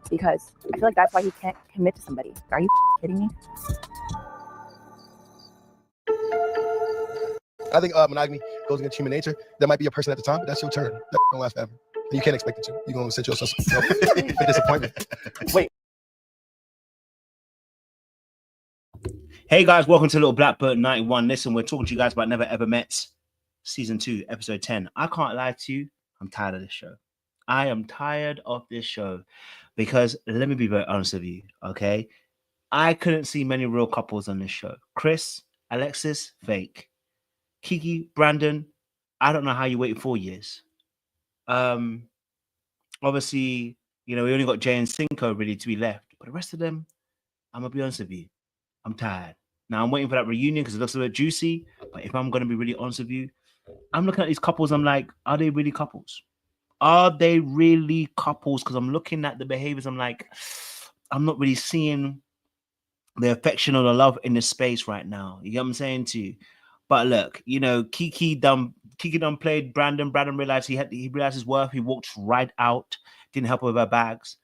because I feel like that's why he can't commit to somebody. Are you kidding me? I think monogamy goes against human nature. There might be a person at the time, but that's your turn. That don't last forever. And you can't expect it to. You're going to set yourself for disappointment. Wait. Hey guys, welcome to Little Blackbird 91. Listen, we're talking to you guys about Never Ever Met, Season 2, Episode 10. I can't lie to you, I'm tired of this show. I am tired of this show because, let me be very honest with you, okay? I couldn't see many real couples on this show. Chris, Alexis, fake. Kiki, Brandon, I don't know how you waited 4 years. Obviously, you know, we only got Jay and Sinko really to be left. But the rest of them, I'm going to be honest with you, I'm tired. Now, I'm waiting for that reunion because it looks a bit juicy. But if I'm going to be really honest with you, I'm looking at these couples, I'm like, are they really couples? Are they really couples? Because I'm looking at the behaviors, I'm like, I'm not really seeing the affection or the love in this space right now. You get what I'm saying to you? But look, you know, Kiki done played Brandon. Brandon realized he realized his worth. He walked right out. Didn't help her with her bags.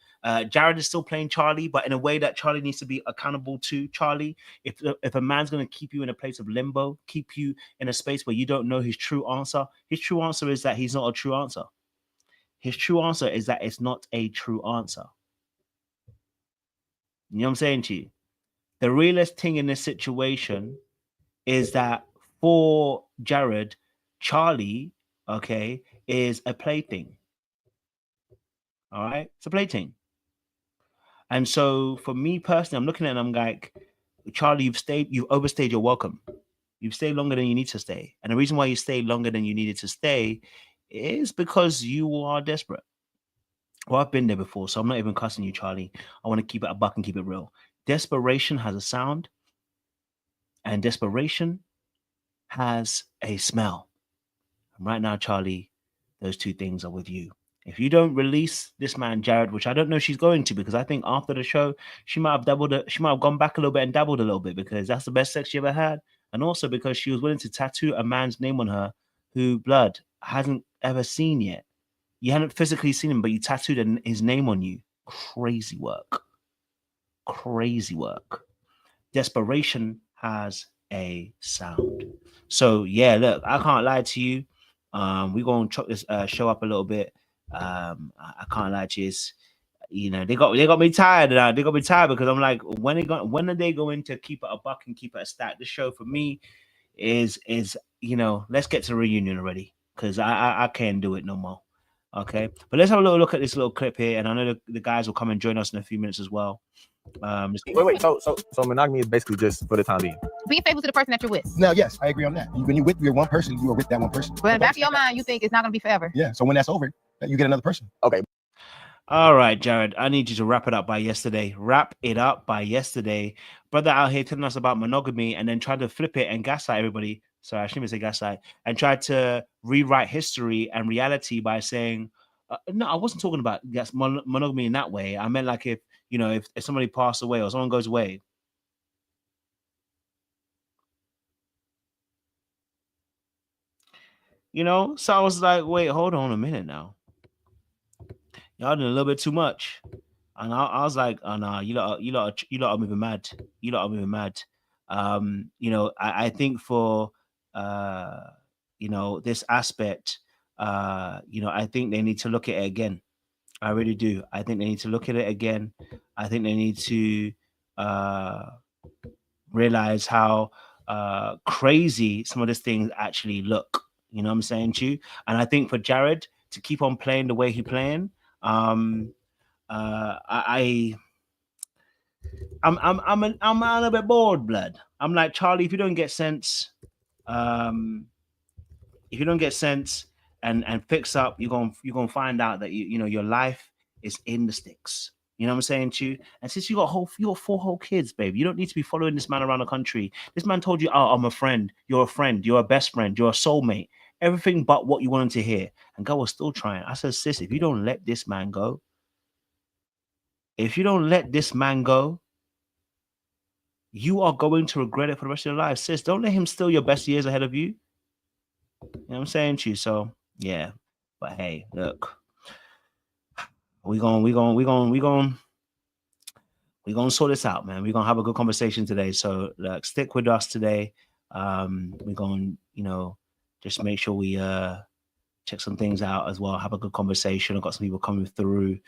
Jared is still playing Charlie, but in a way that Charlie needs to be accountable to Charlie. If a man's going to keep you in a place of limbo, keep you in a space where you don't know his true answer is that he's not a true answer. His true answer is that it's not a true answer. You know what I'm saying to you? The realest thing in this situation is that for Jared, Charlie, okay, is a plaything. All right? It's a plaything. And so for me personally, I'm looking at it and I'm like, Charlie, you've overstayed your welcome. You've stayed longer than you need to stay. And the reason why you stayed longer than you needed to stay is because you are desperate. Well, I've been there before, so I'm not even cussing you, Charlie. I want to keep it a buck and keep it real. Desperation has a sound, and desperation has a smell. And right now, Charlie, those two things are with you. If you don't release this man, Jared, which I don't know if she's going to, because I think after the show, she might have gone back a little bit and dabbled a little bit, because that's the best sex she ever had. And also because she was willing to tattoo a man's name on her who blood hasn't ever seen yet. You hadn't physically seen him, but you tattooed his name on you. Crazy work. Crazy work. Desperation has a sound. So yeah, look, I can't lie to you. We're going to chop this show up a little bit. I can't lie to you. You know, they got me tired now. They got me tired because I'm like, when are they going to keep it a buck and keep it a stack? This show for me is you know, let's get to the reunion already, because I can't do it no more. Okay, but let's have a little look at this little clip here, and I know the guys will come and join us in a few minutes as well. Wait. So monogamy is basically just for the time being. Being faithful to the person that you're with. Now, yes, I agree on that. When you're with your one person, you are with that one person. But in the back of your mind, you think it's not going to be forever. Yeah. So when that's over, you get another person. Okay. All right, Jared, I need you to wrap it up by yesterday. Wrap it up by yesterday. Brother out here telling us about monogamy and then tried to flip it and gaslight everybody. Sorry, I shouldn't even say gaslight. And tried to rewrite history and reality by saying, no, I wasn't talking about monogamy in that way. I meant like if somebody passed away or someone goes away. You know, so I was like, wait, hold on a minute now. Y'all did a little bit too much. And I was like, oh no, you lot are moving mad. You lot are moving mad. You know, I think for you know, this aspect, you know, I think they need to look at it again. I really do. I think they need to look at it again. I think they need to realize how crazy some of these things actually look. You know what I'm saying to you? And I think for Jared to keep on playing the way he's playing, I'm a little bit bored, blood. I'm like, Charlie, if you don't get sense, and fix up, you're gonna find out that you know your life is in the sticks. You know what I'm saying to you? And since you got 4 whole kids, babe, you don't need to be following this man around the country. This man told you, oh, I'm a friend. You're a friend. You're a best friend. You're a soulmate. Everything but what you wanted to hear. And girl was still trying. I said, sis, if you don't let this man go, you are going to regret it for the rest of your life. Sis, don't let him steal your best years ahead of you. You know what I'm saying to you? So yeah. But hey, look. We going we're gonna sort this out, man. We're gonna have a good conversation today. So like, stick with us today. We're gonna, just make sure we check some things out as well. Have a good conversation. I've got some people coming through,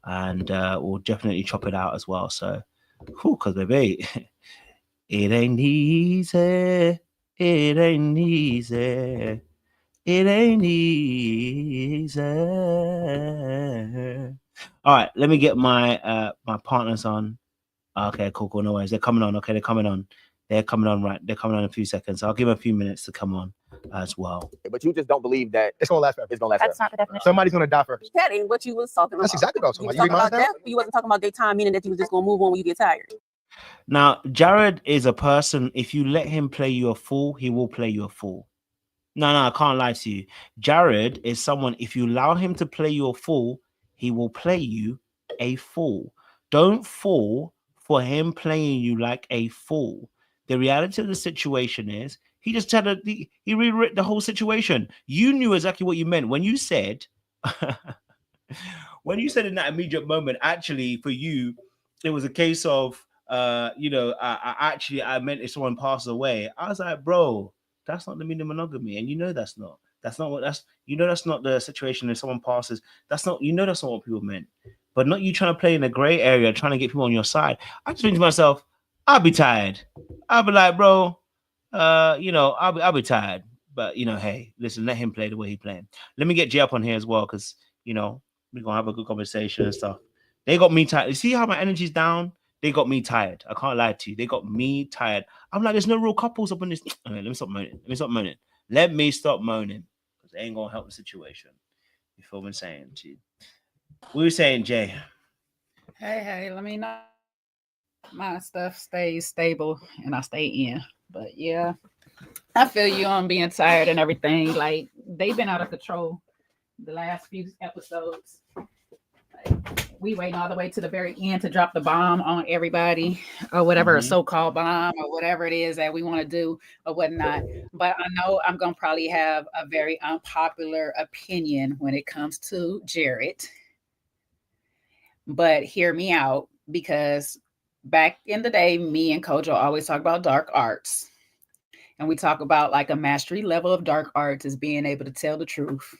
and we'll definitely chop it out as well. So, because baby, it ain't easy. It ain't easy. It ain't easy. All right, let me get my my partners on. Okay, cool. No worries. They're coming on. Okay, they're coming on. They're coming on. Right, they're coming on in a few seconds. I'll give them a few minutes to come on as well. But you just don't believe that It's gonna last forever. it's gonna last That's forever. not the definition. Somebody's gonna die first. That ain't what you was talking about. That's exactly what I was You talking was about. talking about death, but you wasn't talking about daytime, meaning that you was just gonna move on when you get tired. Now, Jared is a person. If you let him play you a fool, he will play you a fool. No, I can't lie to you. Jared is someone, if you allow him to play you a fool, he will play you a fool. Don't fall for him playing you like a fool. The reality of the situation is he just he rewrote the whole situation. You knew exactly what you meant when you said in that immediate moment. Actually, for you, it was a case of I meant if someone passes away. I was like, bro, that's not the meaning of monogamy, and that's not the situation. If someone passes, that's not what people meant. But not you trying to play in a gray area, trying to get people on your side. I just think to myself, I'll be tired. I'll be like, bro, I'll be tired. But hey, listen, let him play the way he playing. Let me get Jay up on here as well, because we're gonna have a good conversation and stuff. They got me tired. You see how my energy's down? They got me tired. I can't lie to you. They got me tired. I'm like, there's no real couples up in this. Okay, let me stop moaning. Because they ain't gonna help the situation. You feel me saying to you? What were you saying, Jay? Hey, let me know. My stuff stays stable and I stay in. But yeah, I feel you on being tired and everything. Like, they've been out of control the last few episodes. We waiting all the way to the very end to drop the bomb on everybody, or whatever, a so-called bomb, or whatever it is that we want to do or whatnot. But I know I'm going to probably have a very unpopular opinion when it comes to Jared. But hear me out, because back in the day, me and Kojo always talk about dark arts. And we talk about like a mastery level of dark arts is being able to tell the truth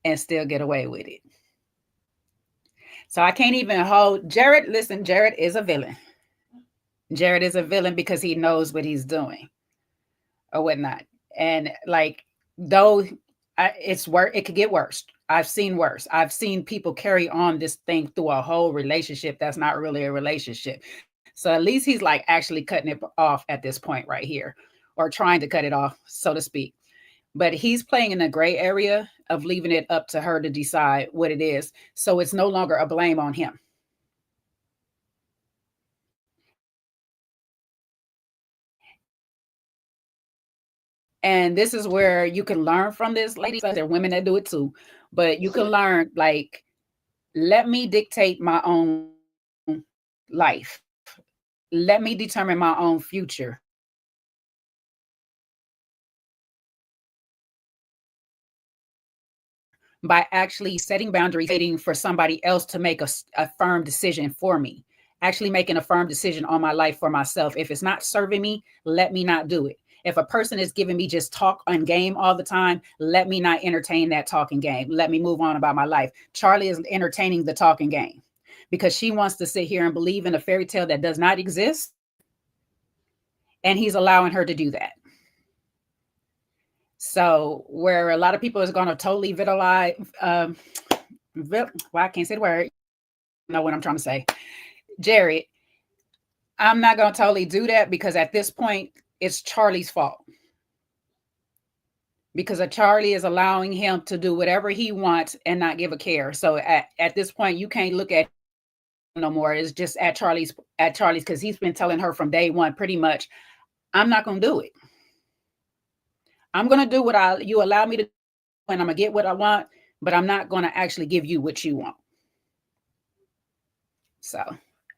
and still get away with it. So I can't even hold Jared. Listen, Jared is a villain. Jared is a villain because he knows what he's doing or whatnot. And like, though it's worse, it could get worse. I've seen worse. I've seen people carry on this thing through a whole relationship that's not really a relationship. So at least he's like actually cutting it off at this point right here, or trying to cut it off, so to speak. But he's playing in a gray area of leaving it up to her to decide what it is. So it's no longer a blame on him. And this is where you can learn from this, ladies. There are women that do it too. But you can learn, like, let me dictate my own life. Let me determine my own future. By actually setting boundaries, waiting for somebody else to make a firm decision for me, actually making a firm decision on my life for myself. If it's not serving me, let me not do it. If a person is giving me just talk and game all the time, let me not entertain that talking game. Let me move on about my life. Charlie is entertaining the talking game because she wants to sit here and believe in a fairy tale that does not exist. And he's allowing her to do that. So where a lot of people is going to totally vitalize, well, I can't say the word. You know what I'm trying to say. Jared, I'm not going to totally do that, because at this point, it's Charlie's fault. Because Charlie is allowing him to do whatever he wants and not give a care. So at this point, you can't look at him no more. It's just at Charlie's, because he's been telling her from day one, pretty much, I'm not going to do it. I'm going to do what you allow me to do, and I'm going to get what I want, but I'm not going to actually give you what you want. So,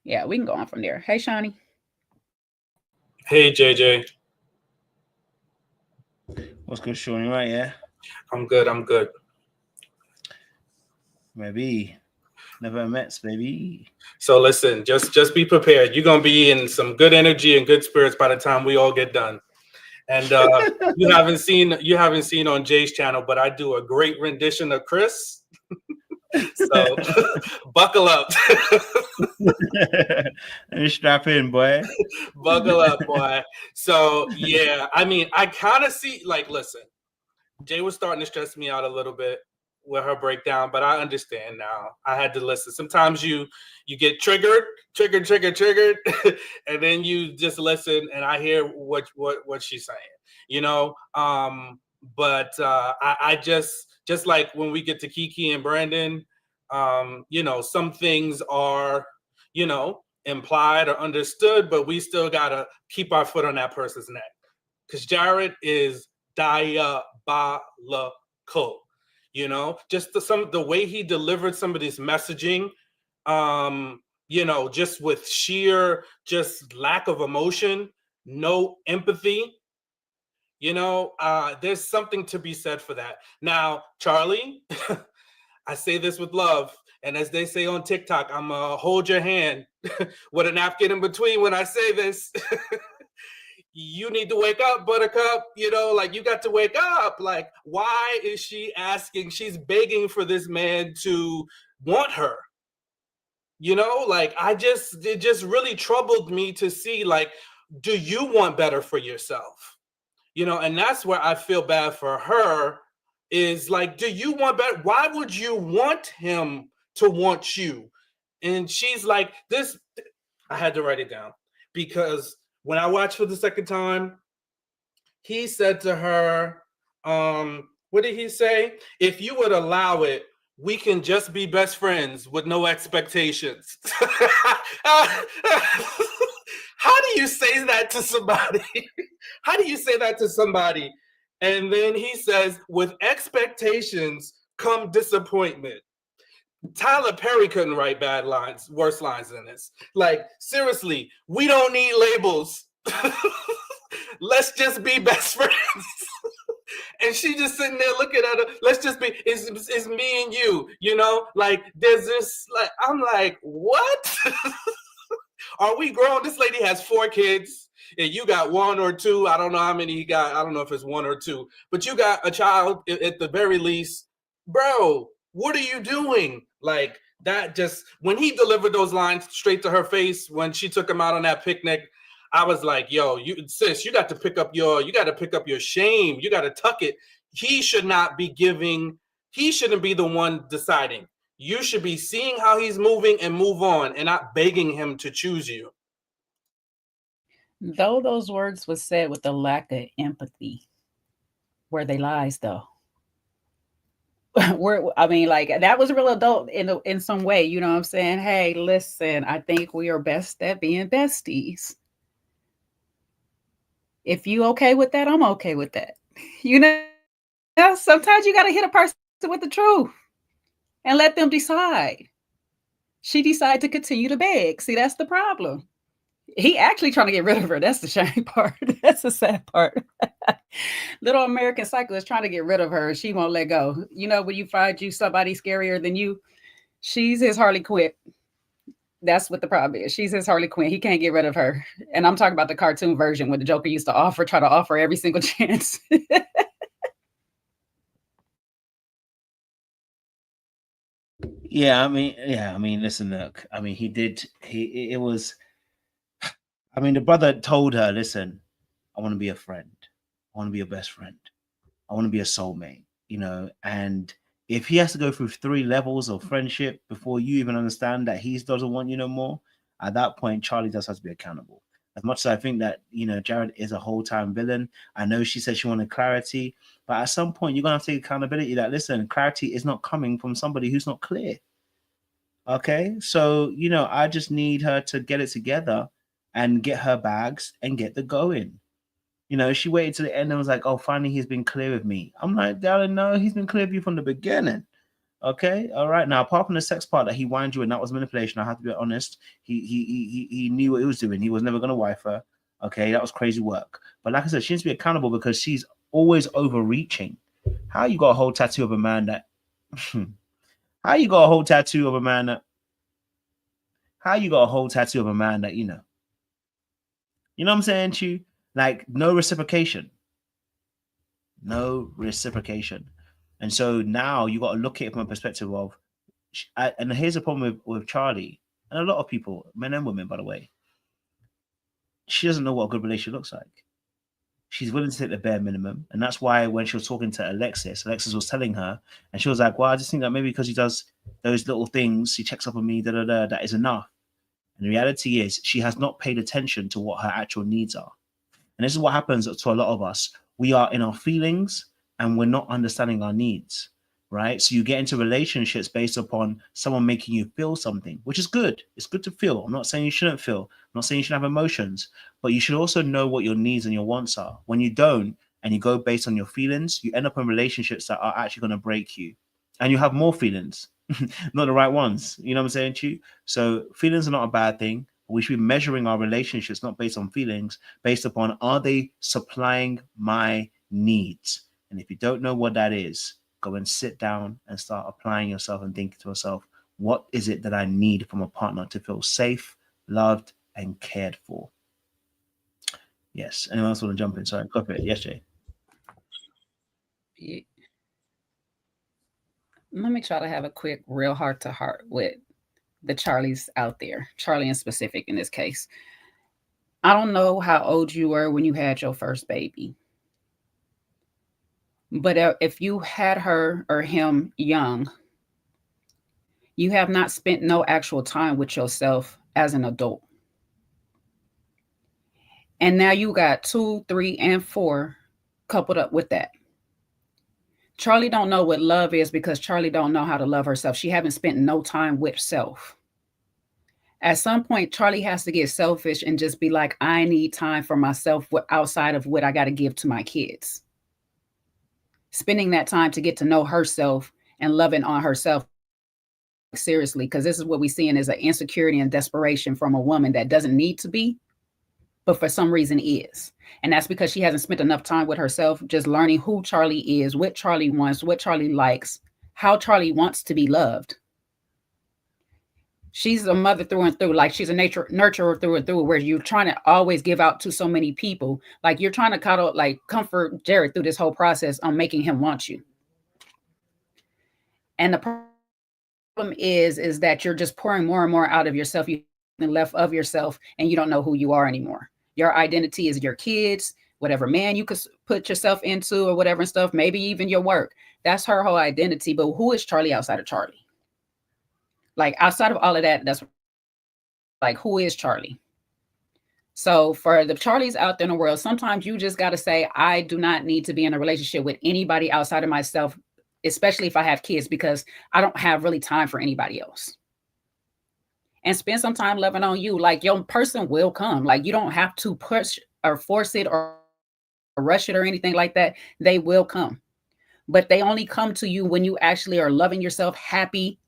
yeah, we can go on from there. Hey, Shawnee. Hey, JJ. What's good, Shawnee? Right, yeah? I'm good. Maybe. Never Mets, baby. So listen, just be prepared. You're gonna be in some good energy and good spirits by the time we all get done. And you haven't seen on Jay's channel, but I do a great rendition of Chris. So buckle up. Strap in, boy. Buckle up, boy. So yeah, I mean, I kind of see, like, listen, Jay was starting to stress me out a little bit with her breakdown, but I understand now. I had to listen. Sometimes you get triggered, and then you just listen, and I hear what she's saying, you know. But I just like when we get to Kiki and Brandon, you know, some things are, you know, implied or understood, but we still gotta keep our foot on that person's neck, because Jared is diabolical. You know, just the way he delivered some of this messaging, you know, just with sheer just lack of emotion, no empathy. You know, there's something to be said for that. Now, Charlie, I say this with love, and as they say on TikTok, I'm hold your hand with a napkin in between when I say this. You need to wake up, Buttercup. You know, like, you got to wake up. Like, why is she asking? She's begging for this man to want her. You know, like, it just really troubled me to see, like, do you want better for yourself? You know, and that's where I feel bad for her, is like, do you want better? Why would you want him to want you? And she's like, this, I had to write it down, because when I watched for the second time, he said to her, what did he say? If you would allow it, we can just be best friends with no expectations. How do you say that to somebody? How do you say that to somebody? And then he says, with expectations come disappointment. Tyler Perry couldn't write worse lines than this. Like, seriously, we don't need labels. Let's just be best friends. And she just sitting there looking at her. Let's just be, it's me and you, you know? Like, there's this, like, I'm like, what? Are we grown? This lady has 4 kids, and you got 1 or 2. I don't know how many he got. I don't know if it's 1 or 2. But you got a child at the very least. Bro, what are you doing? Like, that just, when he delivered those lines straight to her face when she took him out on that picnic, I was like, yo, sis, you got to pick up your shame. You got to tuck it. He shouldn't be the one deciding. You should be seeing how he's moving and move on, and not begging him to choose you. Though those words were said with a lack of empathy, were they lies though? I mean, like, that was real adult in some way, you know what I'm saying? Hey, listen, I think we are best at being besties. If you okay with that, I'm okay with that. You know, sometimes you got to hit a person with the truth and let them decide. She decided to continue to beg. See, that's the problem. He actually trying to get rid of her. That's the shame part. That's the sad part. Little American Psycho is trying to get rid of her. She won't let go. You know, when you find somebody scarier than you, she's his Harley Quinn. That's what the problem is. She's his Harley Quinn. He can't get rid of her. And I'm talking about the cartoon version when the Joker used to try to offer every single chance. I mean, listen, look, I mean, the brother told her, listen, I want to be a friend. I want to be a best friend. I want to be a soulmate, you know, and if he has to go through 3 levels of friendship before you even understand that he doesn't want you no more, at that point, Charlie does have to be accountable. As much as I think that, you know, Jared is a whole-time villain, I know she said she wanted clarity, but at some point, you're going to have to take accountability that, listen, clarity is not coming from somebody who's not clear. Okay? So, you know, I just need her to get it together and get her bags and get the going. You know, she waited to the end and was like, oh, finally, he's been clear with me. I'm like, darling, no, he's been clear with you from the beginning. Okay, all right. Now, apart from the sex part that he whined you and that was manipulation, I have to be honest. He knew what he was doing. He was never going to wife her. Okay, that was crazy work. But like I said, she needs to be accountable because she's always overreaching. How you got a whole tattoo of a man that... How you got a whole tattoo of a man that How you got a whole tattoo of a man that you know? You know what I'm saying to you? Like, no reciprocation. No reciprocation. And so now you got to look at it from a perspective of, and here's the problem with Charlie, and a lot of people, men and women, by the way. She doesn't know what a good relationship looks like. She's willing to take the bare minimum. And that's why when she was talking to Alexis was telling her, and she was like, well, I just think that maybe because he does those little things, he checks up on me, that is enough. And the reality is she has not paid attention to what her actual needs are. And this is what happens to a lot of us. We are in our feelings and we're not understanding our needs, right? So you get into relationships based upon someone making you feel something, which is good. It's good to feel. I'm not saying you shouldn't feel. I'm not saying you should have emotions, but you should also know what your needs and your wants are. When you don't, and you go based on your feelings, you end up in relationships that are actually going to break you. And you have more feelings, not the right ones. You know what I'm saying to you? So feelings are not a bad thing. We should be measuring our relationships not based on feelings, based upon, are they supplying my needs? And if you don't know what that is, go and sit down and start applying yourself and thinking to yourself, what is it that I need from a partner to feel safe, loved, and cared for? Yes. Anyone else want to jump in? Sorry, go for it. Yes, Jay. Yeah. Let me try to have a quick, real heart-to-heart with the Charlies out there, Charlie in specific in this case. I don't know how old you were when you had your first baby, but if you had her or him young, you have not spent no actual time with yourself as an adult. And now you got 2, 3, and 4 coupled up with that. Charlie don't know what love is because Charlie don't know how to love herself. She haven't spent no time with self. At some point, Charlie has to get selfish and just be like, I need time for myself outside of what I got to give to my kids. Spending that time to get to know herself and loving on herself seriously, because this is what we're seeing is an insecurity and desperation from a woman that doesn't need to be, but for some reason is. And that's because she hasn't spent enough time with herself, just learning who Charlie is, what Charlie wants, what Charlie likes, how Charlie wants to be loved. She's a mother through and through, like she's a nurturer through and through, where you're trying to always give out to so many people. Like you're trying to comfort Jared through this whole process on making him want you. And the problem is that you're just pouring more and more out of yourself. You left of yourself and you don't know who you are anymore. Your identity is your kids, whatever man you could put yourself into or whatever and stuff, maybe even your work. That's her whole identity. But who is Charlie outside of Charlie? Like outside of all of that, that's like, who is Charlie? So for the Charlies out there in the world, sometimes you just got to say, I do not need to be in a relationship with anybody outside of myself, especially if I have kids, because I don't have really time for anybody else. And spend some time loving on you. Like your person will come. Like you don't have to push or force it or rush it or anything like that. They will come. But they only come to you when you actually are loving yourself, happy,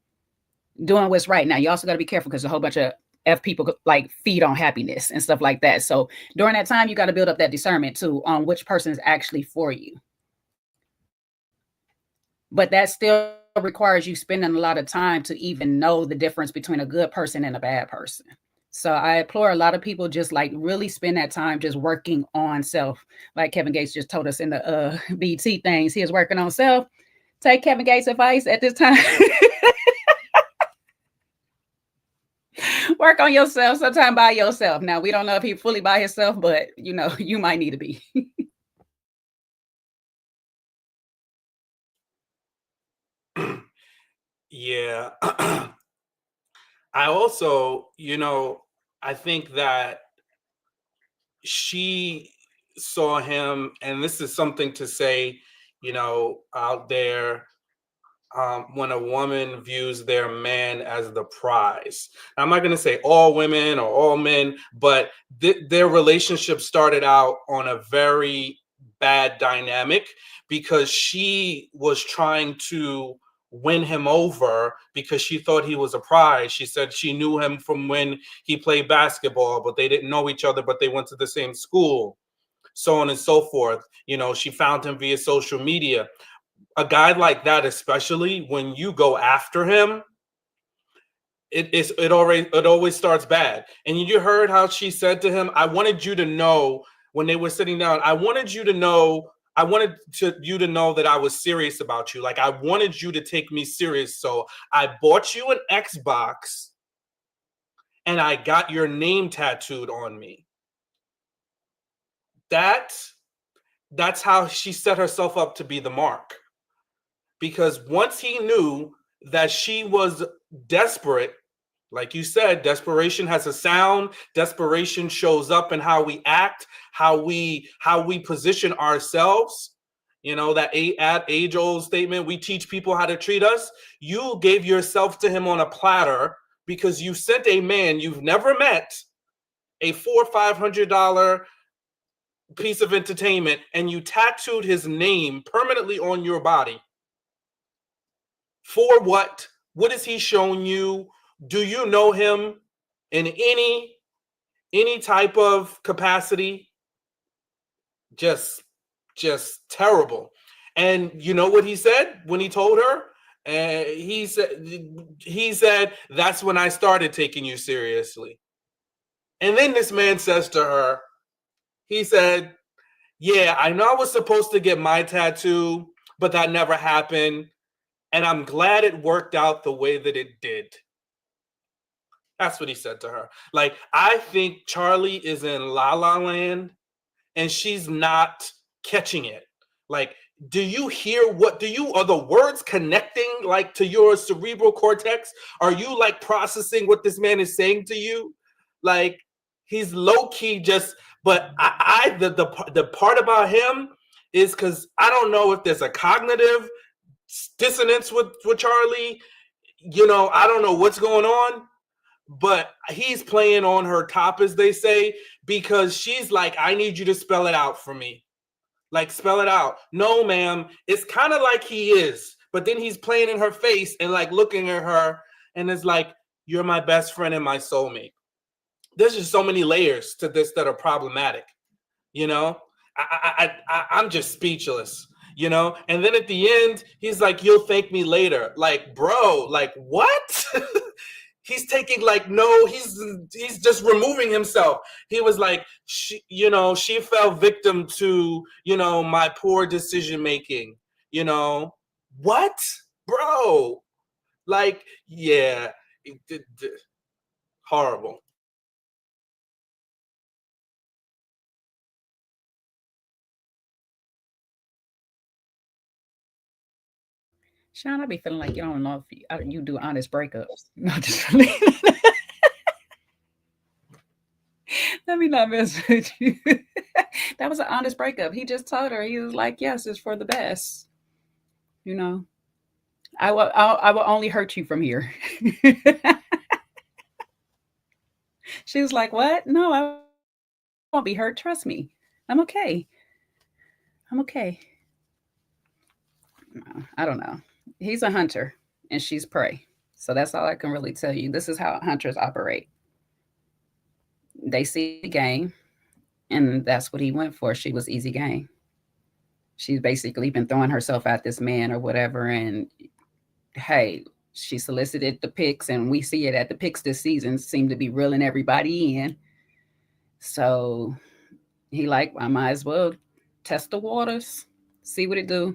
doing what's right. Now, you also got to be careful because a whole bunch of F people like feed on happiness and stuff like that. So during that time, you got to build up that discernment too on which person is actually for you. But that still requires you spending a lot of time to even know the difference between a good person and a bad person. So I implore a lot of people just like really spend that time just working on self. Like Kevin Gates just told us in the BT things, he is working on self. Take Kevin Gates' advice at this time. Work on yourself sometime by yourself. Now, we don't know if he's fully by himself, but you know, you might need to be. Yeah. I also, I think that she saw him, and this is something to say, out there, when a woman views their man as the prize. Now, I'm not going to say all women or all men, but their relationship started out on a very bad dynamic because she was trying to win him over because she thought he was a prize. She said she knew him from when he played basketball, but they didn't know each other, but they went to the same school, so on and so forth. She found him via social media. A guy like that, especially when you go after him, it always starts bad. And you heard how she said to him, I wanted you to know when they were sitting down, I wanted you to know that I was serious about you. Like, I wanted you to take me serious. So I bought you an Xbox and I got your name tattooed on me. That's how she set herself up to be the mark. Because once he knew that she was desperate, like you said, desperation has a sound. Desperation shows up in how we act, how we position ourselves. You know, that age-old statement, we teach people how to treat us. You gave yourself to him on a platter because you sent a man you've never met a $400 or $500 piece of entertainment, and you tattooed his name permanently on your body. For what? What has he shown you? Do you know him in any type of capacity? Just terrible. And you know what he said when he told her? He said, that's when I started taking you seriously. And then this man says to her, he said, yeah, I know I was supposed to get my tattoo, but that never happened. And I'm glad it worked out the way that it did. That's what he said to her. Like, I think Charlie is in La La Land and she's not catching it. Like, are the words connecting like to your cerebral cortex? Are you like processing what this man is saying to you? Like, he's low key but the part about him is because I don't know if there's a cognitive dissonance with Charlie. You know, I don't know what's going on, but he's playing on her top, as they say, because she's like, I need you to spell it out for me. Like, spell it out. No, ma'am. It's kind of like he is, but then he's playing in her face and like looking at her and it's like, you're my best friend and my soulmate. There's just so many layers to this that are problematic. You know, I'm just speechless. You know, and then at the end, he's like, you'll thank me later. Like, bro, like, what? He's taking like, no, he's just removing himself. He was like, she fell victim to, my poor decision making. What, bro? Like, yeah, horrible. Sean, I be feeling like you don't know if you do honest breakups. No, just let me not mess with you. That was an honest breakup. He just told her, he was like, yes, it's for the best. I will only hurt you from here. She was like, what? No, I won't be hurt. Trust me. I'm okay. No, I don't know. He's a hunter and she's prey. So that's all I can really tell you. This is how hunters operate. They see the game, and that's what he went for. She was easy game. She's basically been throwing herself at this man or whatever. And hey, she solicited the pics, and we see it at the pics this season seem to be reeling everybody in. So he like, I might as well test the waters, see what it do.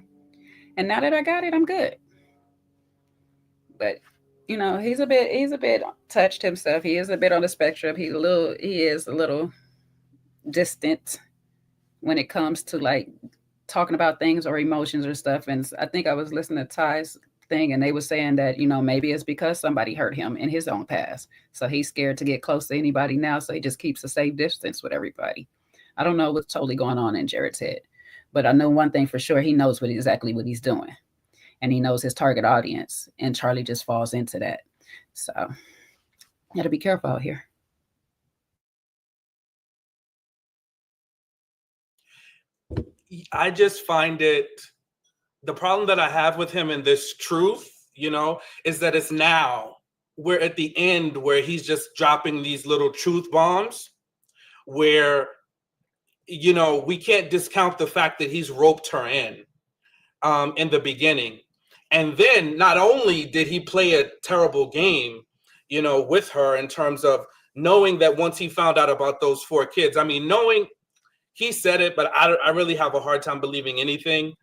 And now that I got it, I'm good. But he's a bit touched himself. He is a bit on the spectrum. He is a little distant when it comes to like talking about things or emotions or stuff. And I think I was listening to Ty's thing, and they were saying that, maybe it's because somebody hurt him in his own past. So he's scared to get close to anybody now. So he just keeps a safe distance with everybody. I don't know what's totally going on in Jared's head, but I know one thing for sure. He knows exactly what he's doing. And he knows his target audience, and Charlie just falls into that. So you got to be careful out here. I just find the problem that I have with him in this truth, is that it's now we're at the end where he's just dropping these little truth bombs where, we can't discount the fact that he's roped her in the beginning. And then not only did he play a terrible game, with her in terms of knowing that once he found out about those 4 kids, I mean, knowing he said it, but I really have a hard time believing anything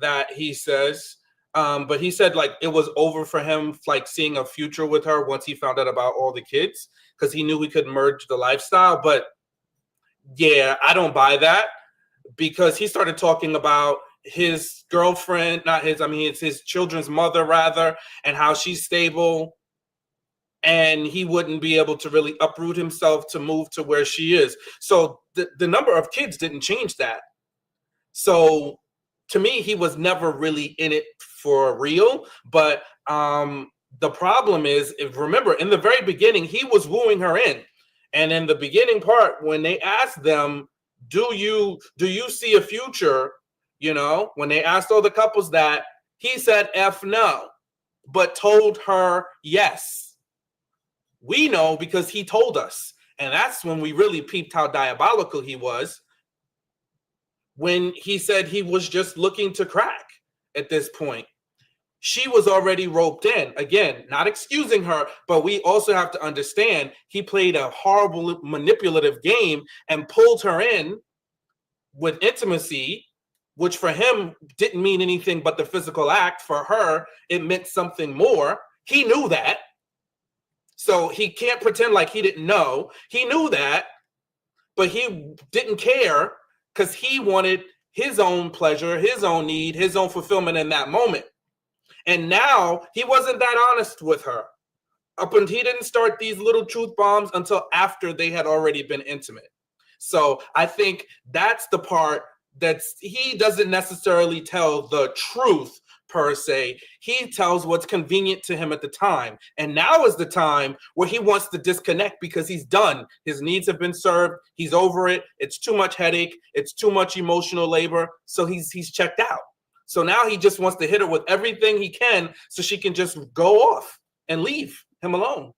that he says. But he said like it was over for him, like seeing a future with her once he found out about all the kids, because he knew he could merge the lifestyle. But yeah, I don't buy that, because he started talking about his girlfriend, it's his children's mother rather, and how she's stable, and he wouldn't be able to really uproot himself to move to where she is. So the number of kids didn't change that. So to me, he was never really in it for real. But the problem is, remember, in the very beginning, he was wooing her in. And in the beginning part, when they asked them, do you see a future? When they asked all the couples that, he said F no, but told her yes. We know because he told us. And that's when we really peeped how diabolical he was, when he said he was just looking to crack at this point. She was already roped in. Again, not excusing her, but we also have to understand he played a horrible manipulative game and pulled her in with intimacy, which for him didn't mean anything but the physical act. For her, it meant something more. He knew that. So he can't pretend like he didn't know. He knew that, but he didn't care because he wanted his own pleasure, his own need, his own fulfillment in that moment. And now he wasn't that honest with her. He didn't start these little truth bombs until after they had already been intimate. So I think that's the part he doesn't necessarily tell the truth per se. He tells what's convenient to him at the time. And now is the time where he wants to disconnect because he's done. His needs have been served. He's over it. It's too much headache. It's too much emotional labor. So he's checked out. So now he just wants to hit her with everything he can so she can just go off and leave him alone.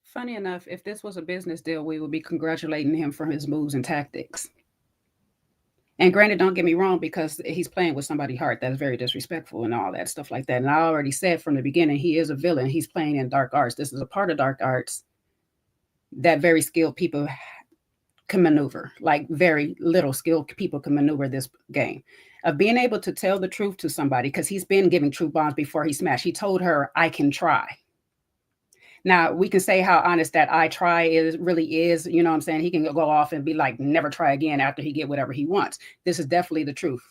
Funny enough, if this was a business deal, we would be congratulating him for his moves and tactics. And granted, don't get me wrong, because he's playing with somebody's heart. That's very disrespectful and all that stuff like that. And I already said from the beginning, he is a villain. He's playing in dark arts. This is a part of dark arts that very skilled people can maneuver. Like very little skilled people can maneuver this game of being able to tell the truth to somebody, because he's been giving truth bombs before he smashed. He told her, I can try. Now, we can say how honest that I try really is. You know what I'm saying? He can go off and be like, never try again after he get whatever he wants. This is definitely the truth.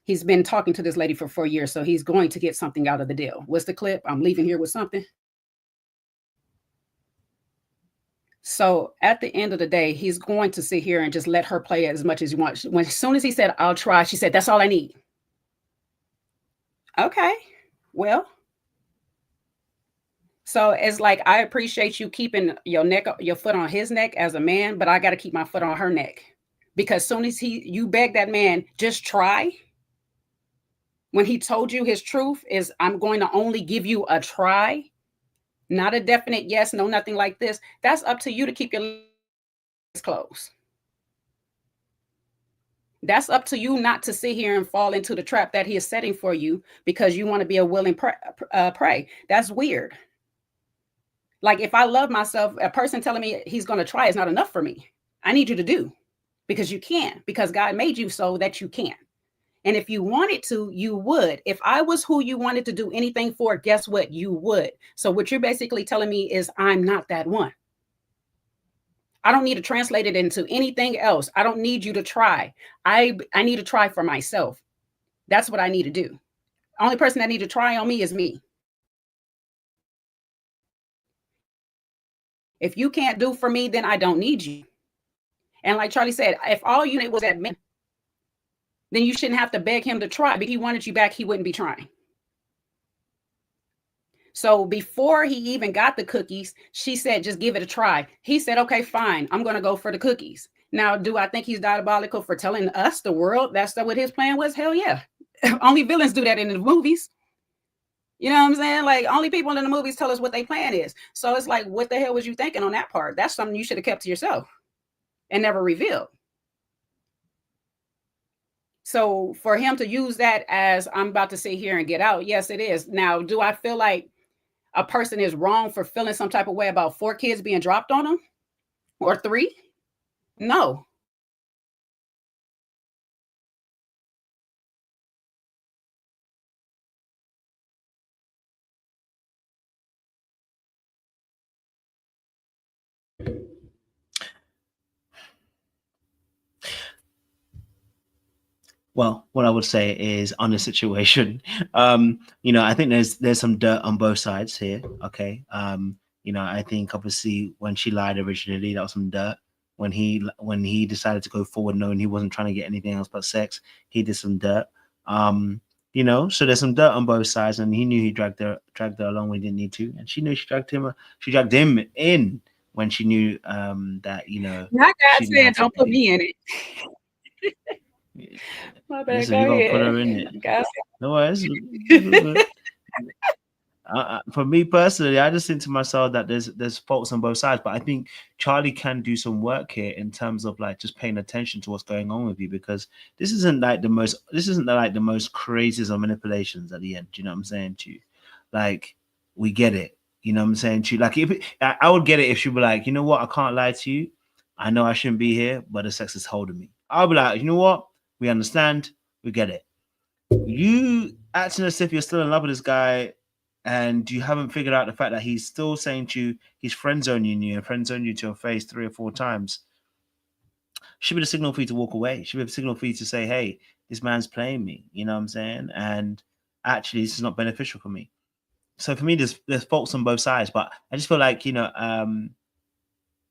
He's been talking to this lady for 4 years, so he's going to get something out of the deal. What's the clip? I'm leaving here with something. So at the end of the day, he's going to sit here and just let her play as much as he wants. As soon as he said, I'll try, she said, that's all I need. Okay, well. So it's like, I appreciate you keeping your foot on his neck as a man, but I got to keep my foot on her neck, because soon as you beg that man, just try. When he told you his truth is, I'm going to only give you a try, not a definite yes, no, nothing like this. That's up to you to keep your legs closed. That's up to you not to sit here and fall into the trap that he is setting for you because you want to be a willing prey. That's weird. Like, if I love myself, a person telling me he's going to try is not enough for me. I need you to do, because you can, because God made you so that you can. And if you wanted to, you would. If I was who you wanted to do anything for, guess what? You would. So what you're basically telling me is I'm not that one. I don't need to translate it into anything else. I don't need you to try. I need to try for myself. That's what I need to do. Only person that need to try on me is me. If you can't do for me, then I don't need you. And like Charlie said, if all you need was that man, then you shouldn't have to beg him to try. But if he wanted you back, he wouldn't be trying. So before he even got the cookies, she said, just give it a try. He said, okay, fine. I'm going to go for the cookies. Now, do I think he's diabolical for telling us, the world, that's what his plan was? Hell yeah. Only villains do that in the movies. You know what I'm saying? Like, only people in the movies tell us what their plan is. So it's like, what the hell was you thinking on that part? That's something you should have kept to yourself and never revealed. So for him to use that as I'm about to sit here and get out, yes, it is. Now, do I feel like a person is wrong for feeling some type of way about 4 kids being dropped on them or 3? No. Well, what I would say is on the situation, I think there's some dirt on both sides here. Okay. I think obviously when she lied originally, that was some dirt. When he decided to go forward knowing he wasn't trying to get anything else but sex, he did some dirt. So there's some dirt on both sides, and he knew he dragged her along when he didn't need to, and she knew she dragged him in when she knew that Not God saying don't put me in it. My bad. Listen, Go you're gonna put her in it. No worries. For me personally, I just think to myself that there's faults on both sides, but I think Charlie can do some work here in terms of like just paying attention to what's going on with you, because this isn't like the most craziest of manipulations at the end. Do you know what I'm saying to you? Like, we get it. You know what I'm saying to you? Like, I would get it if she were like, you know what, I can't lie to you. I know I shouldn't be here, but the sex is holding me. I'll be like, you know what? We understand. We get it. You acting as if you're still in love with this guy and you haven't figured out the fact that he's still saying to you, he's friend zoning you and friend zoning you to your face 3 or 4 times. Should be the signal for you to walk away. Should be the signal for you to say, hey, this man's playing me. You know what I'm saying? And actually, this is not beneficial for me. So for me, there's faults on both sides, but I just feel like,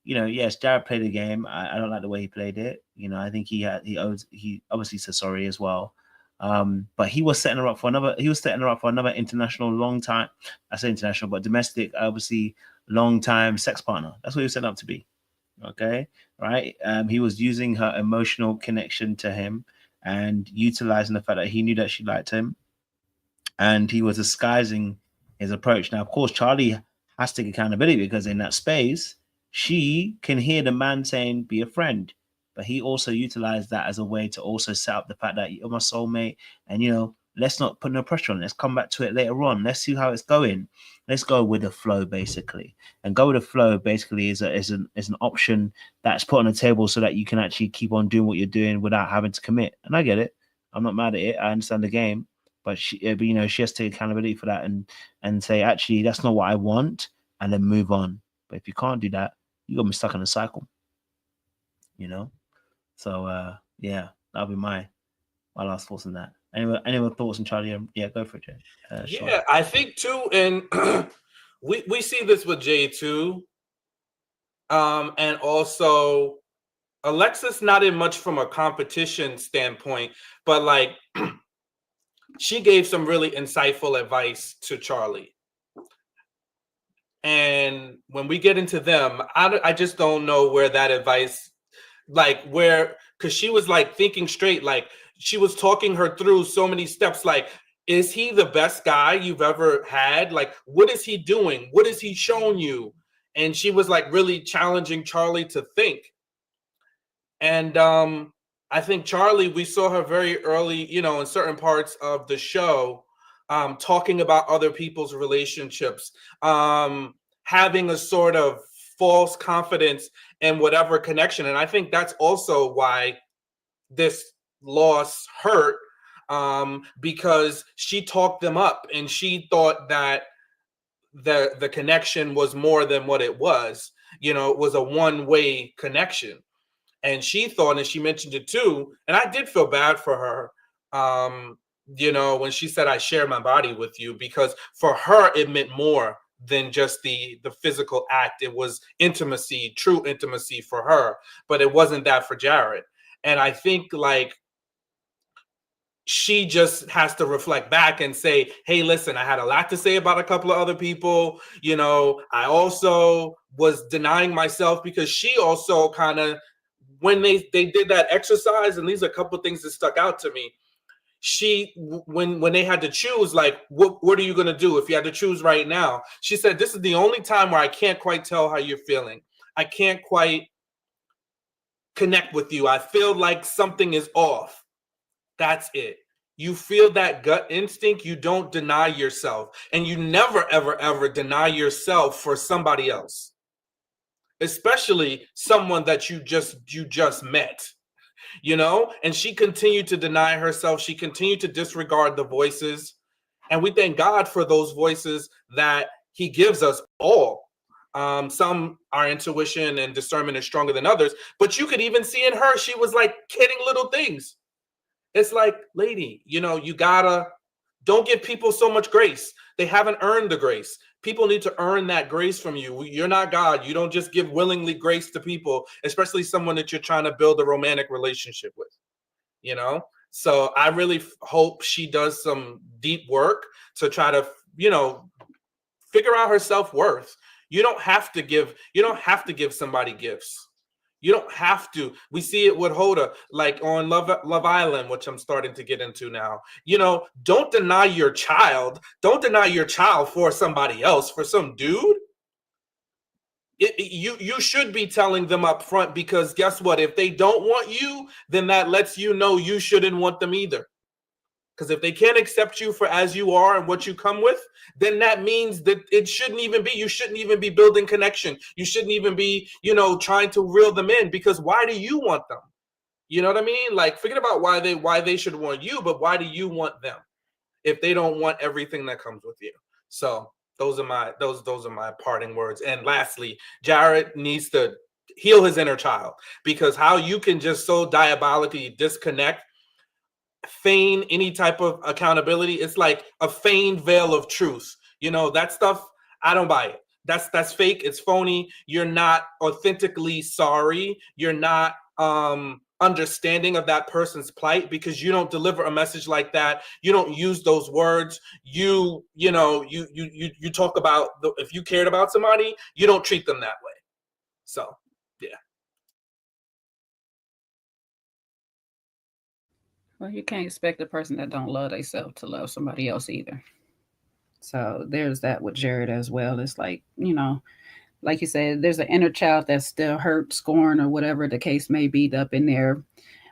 yes, Jared played the game. I don't like the way he played it. I think he obviously said sorry as well. But he was setting her up for another international long time. I say international, but domestic, obviously long time sex partner. That's what he was set up to be. Okay, right? He was using her emotional connection to him and utilizing the fact that he knew that she liked him, and he was disguising his approach. Now, of course, Charlie has to take accountability, because in that space, she can hear the man saying, be a friend. But he also utilized that as a way to also set up the fact that you're my soulmate. And, let's not put no pressure on. Let's come back to it later on. Let's see how it's going. Let's go with the flow, basically. And go with the flow, basically, is an option that's put on the table so that you can actually keep on doing what you're doing without having to commit. And I get it. I'm not mad at it. I understand the game. But she has to take accountability for that and say, actually, that's not what I want, and then move on. But if you can't do that, you're going to be stuck in a cycle, So, that'll be my last thoughts on that. Any other thoughts on Charlie? Yeah, go for it, Jay. Yeah, I think too, and we see this with Jay too. And also Alexis, not in much from a competition standpoint, but like she gave some really insightful advice to Charlie. And when we get into them, I just don't know where that advice, because she was like thinking straight, like she was talking her through so many steps. Like, is he the best guy you've ever had? Like, what is he doing? What has he shown you? And she was like really challenging Charlie to think. And I think Charlie, we saw her very early, in certain parts of the show, talking about other people's relationships, having a sort of false confidence in whatever connection. And I think that's also why this loss hurt, because she talked them up and she thought that the connection was more than what it was. It was a one-way connection. And she thought, and she mentioned it too, and I did feel bad for her, when she said, I share my body with you, because for her, it meant more than just the physical act. It was intimacy, true intimacy for her, but it wasn't that for Jared. And I think she just has to reflect back and say, hey, listen, I had a lot to say about a couple of other people. I also was denying myself, because she also kind of, when they did that exercise, and these are a couple of things that stuck out to me. She, when they had to choose, like, what are you going to do if you had to choose right now? She said, this is the only time where I can't quite tell how you're feeling. I can't quite connect with you. I feel like something is off. That's it. You feel that gut instinct, you don't deny yourself. And you never, ever, ever deny yourself for somebody else. Especially someone that you just met. You know, and she continued to deny herself. She continued to disregard the voices. And we thank God for those voices that he gives us all. Some, our intuition and discernment is stronger than others, but you could even see in her, she was like kidding little things. It's like, lady, you know, don't give people so much grace. They haven't earned the grace. People need to earn that grace from you. You're not God. You don't just give willingly grace to people, especially someone that you're trying to build a romantic relationship with, you know? So I really hope she does some deep work to try to, you know, figure out her self-worth. You don't have to give somebody gifts. You don't have to. We see it with Hoda, like on Love Island, which I'm starting to get into now. You know, don't deny your child. Don't deny your child for somebody else, for some dude. You should be telling them up front, because guess what? If they don't want you, then that lets you know you shouldn't want them either. Because if they can't accept you for as you are and what you come with, then that means that it shouldn't even be. You shouldn't even be building connection. You shouldn't even be, you know, trying to reel them in, because why do you want them? You know what I mean? Like, forget about why they should want you, but why do you want them if they don't want everything that comes with you? So those are my parting words. And lastly, Jared needs to heal his inner child, because how you can just so diabolically disconnect, feign any type of accountability. It's like a feigned veil of truth. You know, that stuff, I don't buy it. That's fake. It's phony. You're not authentically sorry. You're not understanding of that person's plight, because you don't deliver a message like that. You don't use those words. You talk about if you cared about somebody, you don't treat them that way. So yeah. Well, you can't expect a person that don't love themselves to love somebody else either. So there's that with Jared as well. It's like, you know, like you said, there's an inner child that's still hurt, scorned, or whatever the case may be up in there.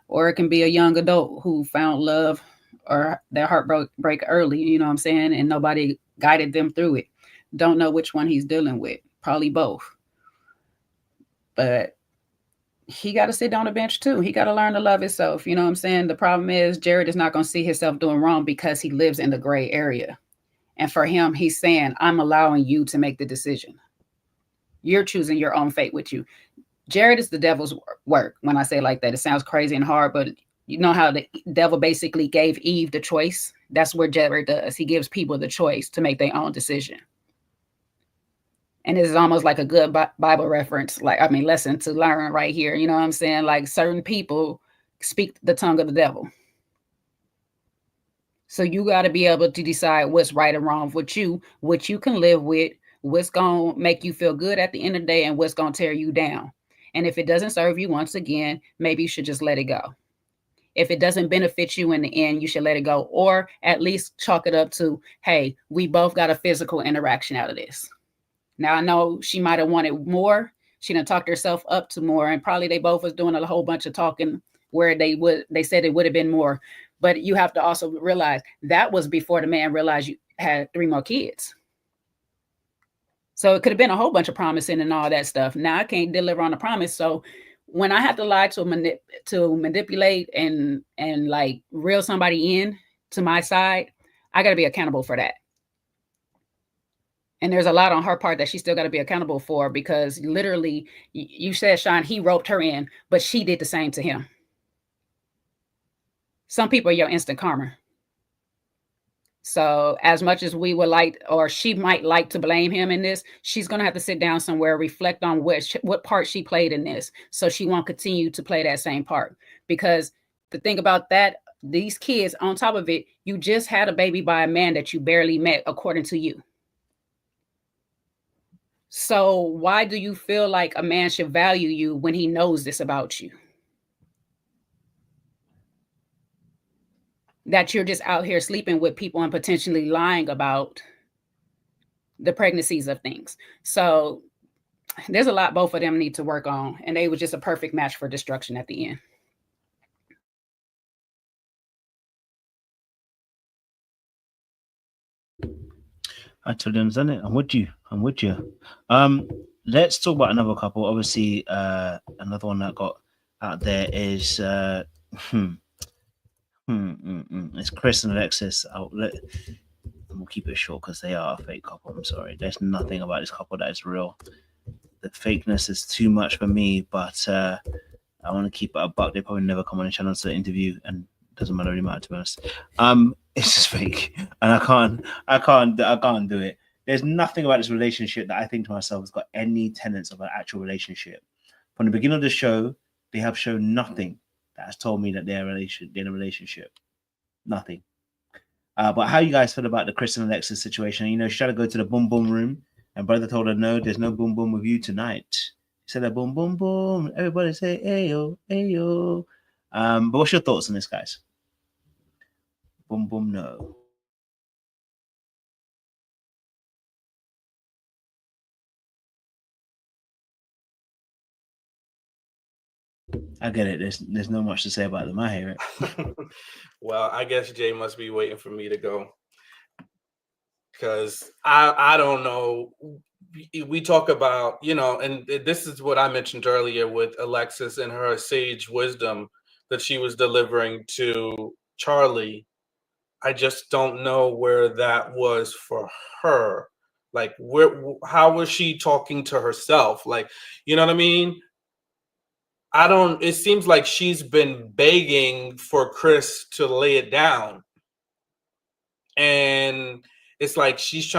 Or it can be a young adult who found love or their heart break early, you know what I'm saying? And nobody guided them through it. Don't know which one he's dealing with. Probably both. But he got to sit on the bench too. He got to learn to love himself. You know what I'm saying? The problem is Jared is not going to see himself doing wrong because he lives in the gray area. And for him, he's saying, I'm allowing you to make the decision. You're choosing your own fate with you. Jared is the devil's work. When I say it like that, it sounds crazy and hard, but you know how the devil basically gave Eve the choice? That's what Jared does. He gives people the choice to make their own decision. And it's almost like a good Bible reference, lesson to learn right here. You know what I'm saying? Like, certain people speak the tongue of the devil. So you got to be able to decide what's right and wrong with you, what you can live with, what's going to make you feel good at the end of the day, and what's going to tear you down. And if it doesn't serve you, once again, maybe you should just let it go. If it doesn't benefit you in the end, you should let it go, or at least chalk it up to, hey, we both got a physical interaction out of this. Now, I know she might have wanted more. She done talked herself up to more, and probably they both was doing a whole bunch of talking where they said it would have been more. But you have to also realize that was before the man realized you had 3 more kids. So it could have been a whole bunch of promising and all that stuff. Now I can't deliver on a promise. So when I have to lie to manipulate and like reel somebody in to my side, I got to be accountable for that. And there's a lot on her part that she still got to be accountable for, because literally, you said, Sean, he roped her in, but she did the same to him. Some people are your instant karma. So as much as we would like, or she might like to blame him in this, she's going to have to sit down somewhere, reflect on what part she played in this, so she won't continue to play that same part. Because the thing about that, these kids, on top of it, you just had a baby by a man that you barely met, according to you. So why do you feel like a man should value you when he knows this about you? That you're just out here sleeping with people and potentially lying about the pregnancies of things. So there's a lot both of them need to work on, and they were just a perfect match for destruction at the end. I told you, isn't it? I'm with you. Let's talk about another couple. Obviously, another one that got out there is it's Chris and Alexis. We'll keep it short because they are a fake couple. I'm sorry. There's nothing about this couple that is real. The fakeness is too much for me, but I want to keep it a buck. They probably never come on the channel to interview, and it doesn't really matter, to be honest. It's just fake, and I can't do it. There's nothing about this relationship that I think to myself has got any tenets of an actual relationship. From the beginning of the show, they have shown nothing that has told me that they're in a relationship. Nothing. But how you guys feel about the Chris and Alexis situation? You know, she tried to go to the boom boom room, and brother told her, no, there's no boom boom with you tonight. He said, boom boom boom. Everybody say, ayo, ayo. But what's your thoughts on this, guys? Boom boom, no. I get it. There's not much to say about them. I hear it. Well, I guess Jay must be waiting for me to go, because I don't know. We talk about, you know, and this is what I mentioned earlier with Alexis and her sage wisdom that she was delivering to Charlie. I just don't know where that was for her. Like, how was she talking to herself? Like, you know what I mean? It seems like she's been begging for Chris to lay it down. And it's like she's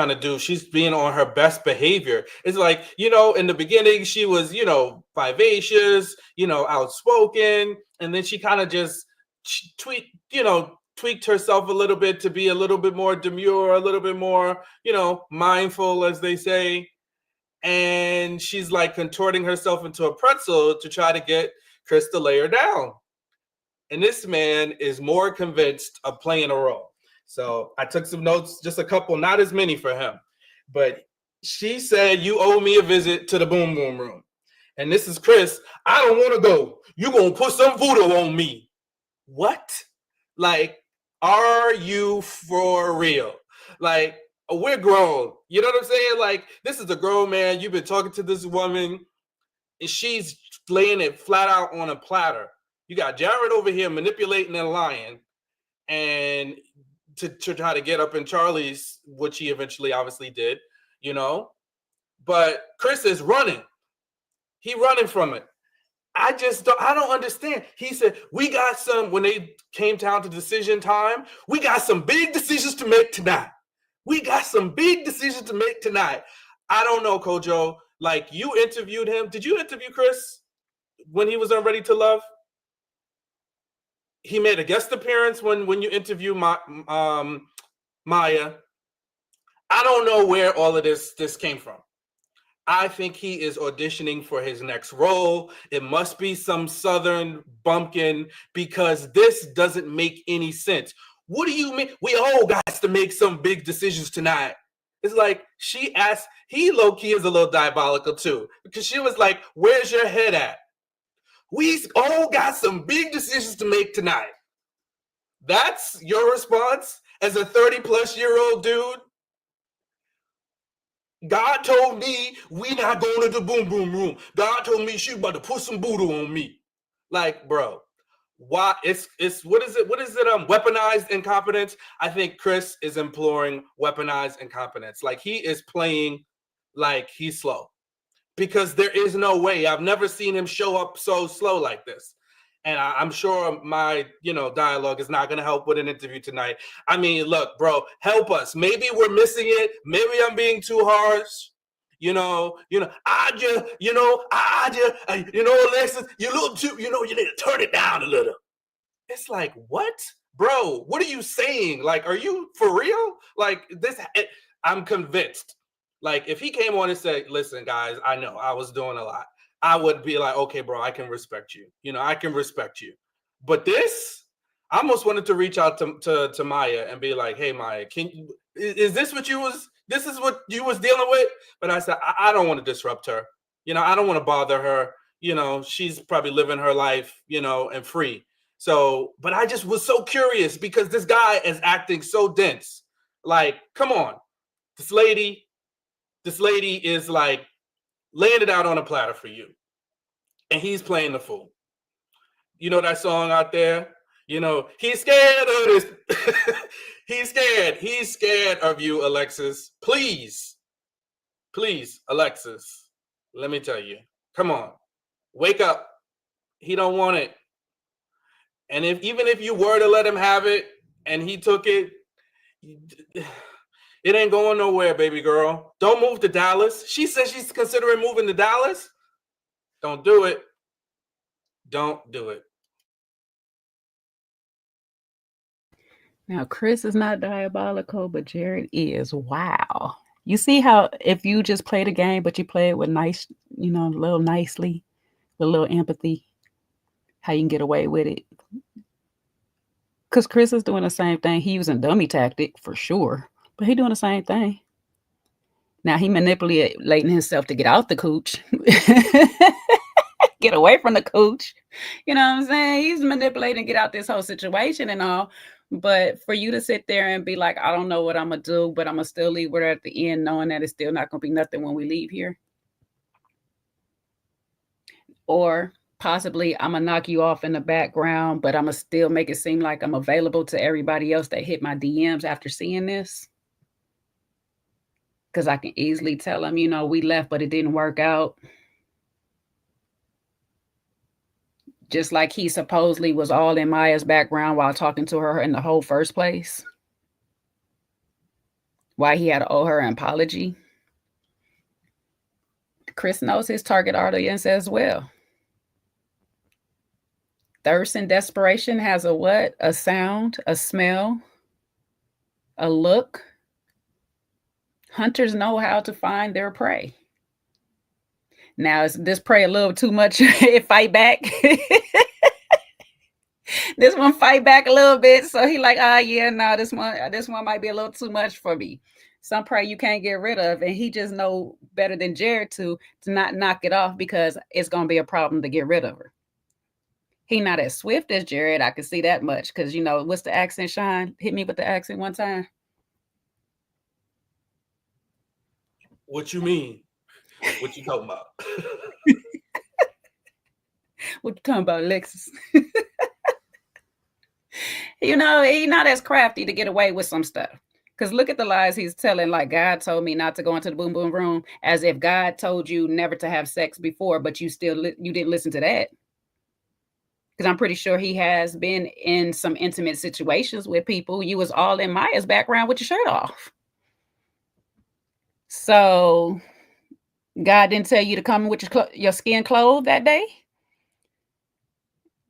being on her best behavior. It's like, you know, in the beginning, she was, you know, vivacious, you know, outspoken. And then she kind of just tweaked herself a little bit to be a little bit more demure, a little bit more, you know, mindful, as they say. And she's like contorting herself into a pretzel to try to get Chris to lay her down. And this man is more convinced of playing a role. So I took some notes, just a couple, not as many for him. But she said, you owe me a visit to the boom boom room. And this is Chris. I don't want to go. You're going to put some voodoo on me. What? Like, are you for real? Like, we're grown. You know what I'm saying? Like, this is a grown man. You've been talking to this woman, and she's laying it flat out on a platter. You got Jared over here manipulating and lying, and to try to get up in Charlie's, which he eventually obviously did, you know. But Chris is running. He running from it. I don't understand. He said, we got when they came down to decision time, we got some big decisions to make tonight. We got some big decisions to make tonight. I don't know, Kojo. Like, you interviewed him. Did you interview Chris when he was on Ready to Love? He made a guest appearance when you interview Maya. I don't know where all of this came from. I think he is auditioning for his next role. It must be some Southern bumpkin, because this doesn't make any sense. What do you mean? We all got to make some big decisions tonight. It's like she asked, he low-key is a little diabolical too, because she was like, where's your head at? We all got some big decisions to make tonight. That's your response as a 30-plus-year-old dude? God told me we not going to the boom boom room. God told me she about to put some voodoo on me. Like, bro, why? It's what is it? Weaponized incompetence. I think Chris is imploring weaponized incompetence. Like, he is playing like he's slow, because there is no way. I've never seen him show up so slow like this. And I'm sure my, dialogue is not going to help with an interview tonight. I mean, look, bro, help us. Maybe we're missing it. Maybe I'm being too harsh. Alexis, you look too, you need to turn it down a little. It's like, what? Bro, what are you saying? Like, are you for real? Like, I'm convinced. Like, if he came on and said, listen, guys, I know I was doing a lot, I would be like, okay, bro, I can respect you. I can respect you. But this, I almost wanted to reach out to Maya and be like, hey, Maya, is this what this is what you was dealing with? But I said, I don't want to disrupt her. I don't want to bother her. She's probably living her life, and free. So, but I just was so curious, because this guy is acting so dense. Like, come on. This lady is like laying it out on a platter for you. And he's playing the fool. You know that song out there? You know, he's scared of this. He's scared. He's scared of you, Alexis. Please, Alexis, let me tell you. Come on. Wake up. He don't want it. And even if you were to let him have it and he took it, it ain't going nowhere, baby girl. Don't move to Dallas. She says she's considering moving to Dallas. Don't do it. Don't do it. Now, Chris is not diabolical, but Jared is. Wow. You see how if you just play the game, but you play it with nice, a little nicely, with a little empathy, how you can get away with it. Because Chris is doing the same thing. He using dummy tactic for sure, but he doing the same thing. Now he manipulating himself to get out the cooch, get away from the cooch. You know what I'm saying? He's manipulating to get out this whole situation and all. But for you to sit there and be like, I don't know what I'm going to do, but I'm going to still leave with her at the end, knowing that it's still not going to be nothing when we leave here. Or possibly I'm going to knock you off in the background, but I'm going to still make it seem like I'm available to everybody else that hit my DMs after seeing this. Because I can easily tell them, we left, but it didn't work out. Just like he supposedly was all in Maya's background while talking to her in the whole first place. Why he had to owe her an apology. Chris knows his target audience as well. Thirst and desperation has a what? A sound, a smell, a look. Hunters know how to find their prey. Now, is this prey a little too much? It fight back. This one fight back a little bit. So he like, this one might be a little too much for me. Some prey you can't get rid of. And he just know better than Jared to not knock it off because it's going to be a problem to get rid of her. He not as swift as Jared. I can see that much. Because, what's the accent, Sean? Hit me with the accent one time. What you mean? What you talking about? What you talking about, Alexis? He not as crafty to get away with some stuff. Because look at the lies he's telling, like God told me not to go into the boom boom room, as if God told you never to have sex before, but you didn't listen to that. Because I'm pretty sure he has been in some intimate situations with people. You was all in Maya's background with your shirt off. So God didn't tell you to come with your skin clothed that day?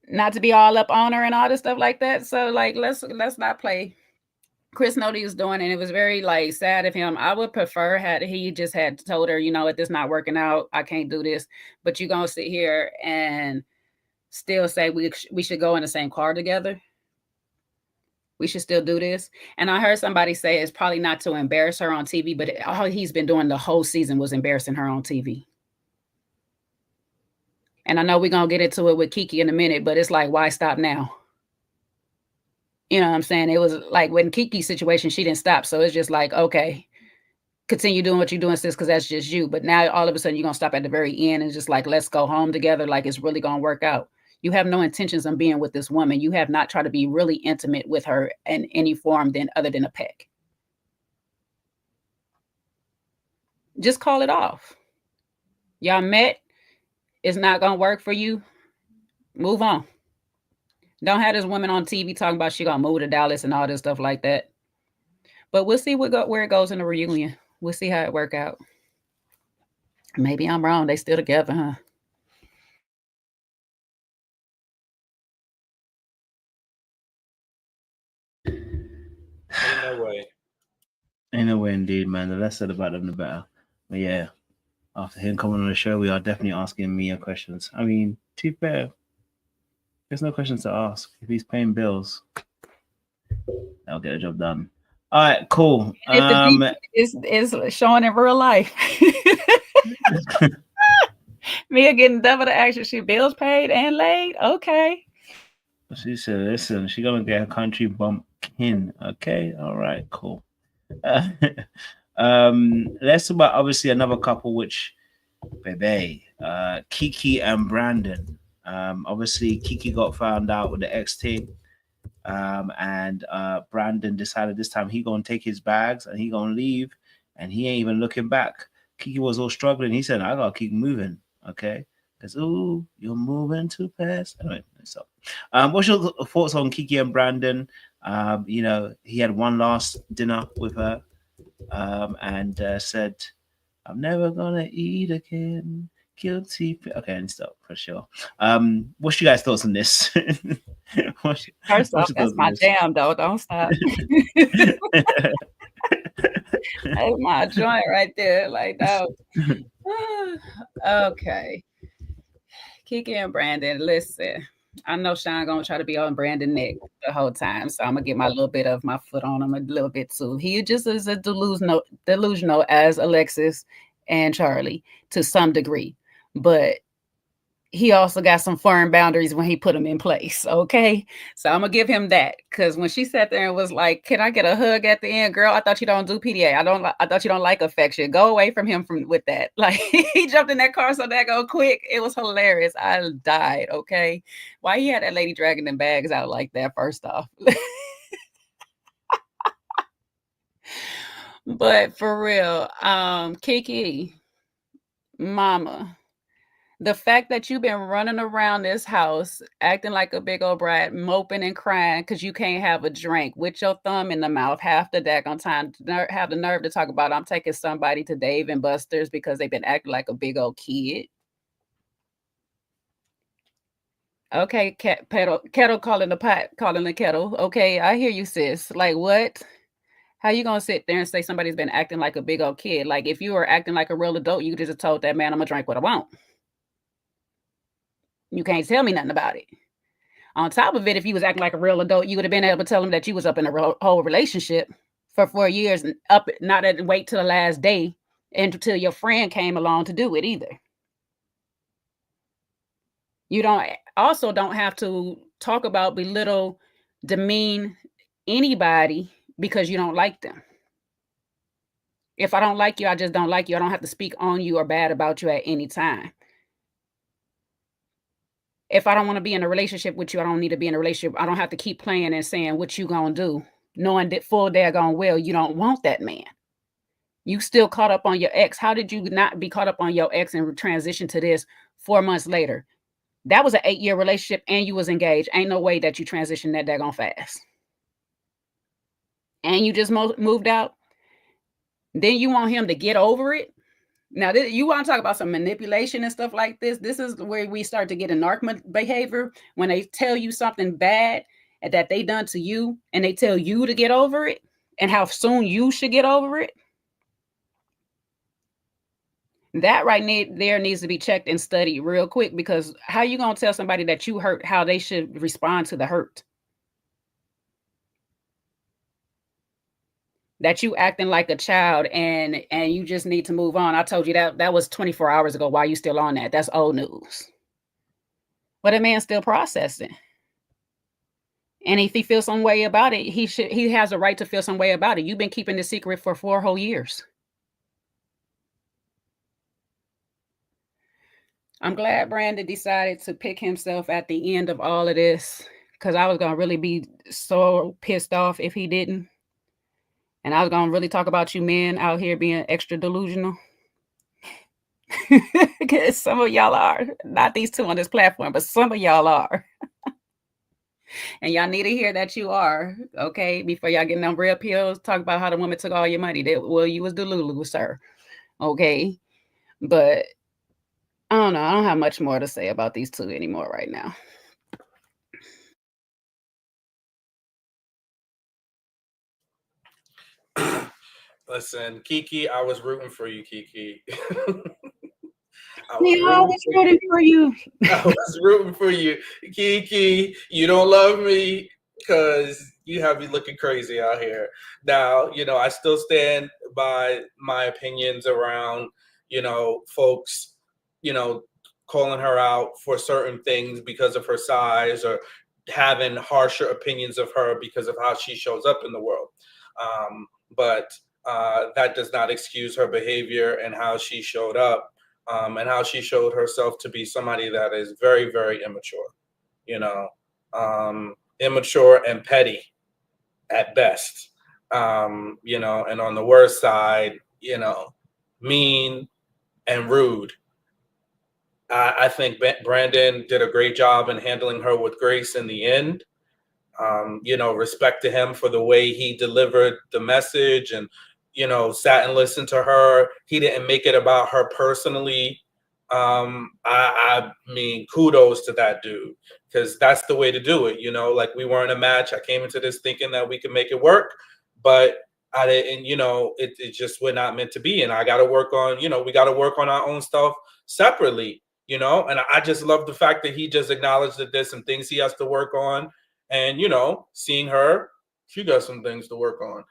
Not to be all up on her and all this stuff like that. So let's not play. Chris knew what he was doing, and it was very sad of him. I would prefer had he just had told her, this not working out. I can't do this. But you're gonna sit here and still say we should go in the same car together. We should still do this. And I heard somebody say it's probably not to embarrass her on TV, but all he's been doing the whole season was embarrassing her on TV. And I know we're going to get into it with Kiki in a minute, but it's like, why stop now? You know what I'm saying? It was like when Kiki's situation, she didn't stop. So it's just like, okay, continue doing what you're doing, sis, because that's just you. But now all of a sudden you're going to stop at the very end and just like, let's go home together. Like it's really going to work out. You have no intentions of being with this woman. You have not tried to be really intimate with her in any form other than a peck. Just call it off. Y'all met. It's not going to work for you. Move on. Don't have this woman on TV talking about she going to move to Dallas and all this stuff like that. But we'll see where it goes in the reunion. We'll see how it work out. Maybe I'm wrong. They still together, huh? Ain't no way. Ain't no way indeed, man. The less said about them, the better. But yeah, after him coming on the show, we are definitely asking Mia questions. I mean, to be fair, there's no questions to ask. If he's paying bills, that'll get the job done. All right, cool. It's showing in real life. Mia getting double the action. She bills paid and laid. Okay. She said, listen, she gonna get her country bumpkin. Okay, all right, cool. All Let's talk about obviously another couple, which baby, Kiki and Brandon. Obviously Kiki got found out with the X thing. And Brandon decided this time he gonna take his bags and he gonna leave, and he ain't even looking back. Kiki was all struggling. He said, "I gotta keep moving, okay? Because you're moving too fast." Anyway, so what's your thoughts on Kiki and Brandon? You know, he had one last dinner with her, and said, "I'm never gonna eat again." Guilty. Okay, and stop for sure. What's you guys' thoughts on this? First off, that's my jam, though. Don't stop. That's my joint right there. Like that. Okay. Kiki and Brandon, listen. I know Sean gonna try to be on Brandon neck the whole time, so I'm gonna get my little bit of my foot on him a little bit too. He just is a delusional as Alexis and Charlie to some degree, but he also got some firm boundaries when he put them in place. Okay, so I'm gonna give him that, because when she sat there and was like, "Can I get a hug at the end, girl? I thought you don't do PDA. I thought you don't like affection. Go away from him with that." Like, he jumped in that car so that go quick. It was hilarious. I died. Okay, why he had that lady dragging them bags out like that? First off. But for real, Kiki, mama. The fact that you've been running around this house acting like a big old brat, moping and crying because you can't have a drink with your thumb in the mouth half the daggone time, have the nerve to talk about, "I'm taking somebody to Dave and Buster's," because they've been acting like a big old kid. Okay, kettle calling the pot, calling the kettle. Okay, I hear you, sis. Like, what? How you gonna sit there and say somebody's been acting like a big old kid? Like, if you were acting like a real adult, you just told that man, "I'm gonna drink what I want." You can't tell me nothing about it. On top of it, if you was acting like a real adult, you would have been able to tell him that you was up in a whole relationship for 4 years and not wait till the last day until your friend came along to do it either. You don't have to talk about, belittle, demean anybody because you don't like them. If I don't like you, I just don't like you. I don't have to speak on you or bad about you at any time. If I don't want to be in a relationship with you, I don't need to be in a relationship. I don't have to keep playing and saying what you gonna do, knowing that full daggone well you don't want that man. You still caught up on your ex. How did you not be caught up on your ex and transition to this 4 months later? That was an 8-year relationship and you was engaged. Ain't no way that you transitioned that daggone fast. And you just moved out. Then you want him to get over it. Now, you want to talk about some manipulation and stuff like this. This is where we start to get in narc behavior, when they tell you something bad that they done to you and they tell you to get over it and how soon you should get over it. That right there needs to be checked and studied real quick, because how you going to tell somebody that you hurt how they should respond to the hurt? That you acting like a child and you just need to move on. I told you that was 24 hours ago. Why are you still on that? That's old news. But a man's still processing. And if he feels some way about it, he has a right to feel some way about it. You've been keeping the secret for 4 whole years. I'm glad Brandon decided to pick himself at the end of all of this, because I was going to really be so pissed off if he didn't. And I was going to really talk about you men out here being extra delusional. Because some of y'all are. Not these two on this platform, but some of y'all are. And y'all need to hear that you are, okay? Before y'all get them real pills, talk about how the woman took all your money. Well, you was delulu, sir. Okay? But I don't know. I don't have much more to say about these two anymore right now. Listen, Kiki, I was rooting for you, Kiki. I was rooting for you. I was rooting for you. Kiki, you don't love me because you have me looking crazy out here. Now, I still stand by my opinions around, folks, calling her out for certain things because of her size, or having harsher opinions of her because of how she shows up in the world. But that does not excuse her behavior and how she showed up, and how she showed herself to be somebody that is very, very immature, immature and petty at best, and on the worst side, mean and rude. I think Brandon did a great job in handling her with grace in the end. Respect to him for the way he delivered the message and, sat and listened to her. He didn't make it about her personally. I mean, kudos to that dude, because that's the way to do it. Like, we weren't a match. I came into this thinking that we could make it work, but I didn't, it just we're not meant to be. And I got to work on, we got to work on our own stuff separately, and I just love the fact that he just acknowledged that there's some things he has to work on. And, seeing her, she got some things to work on,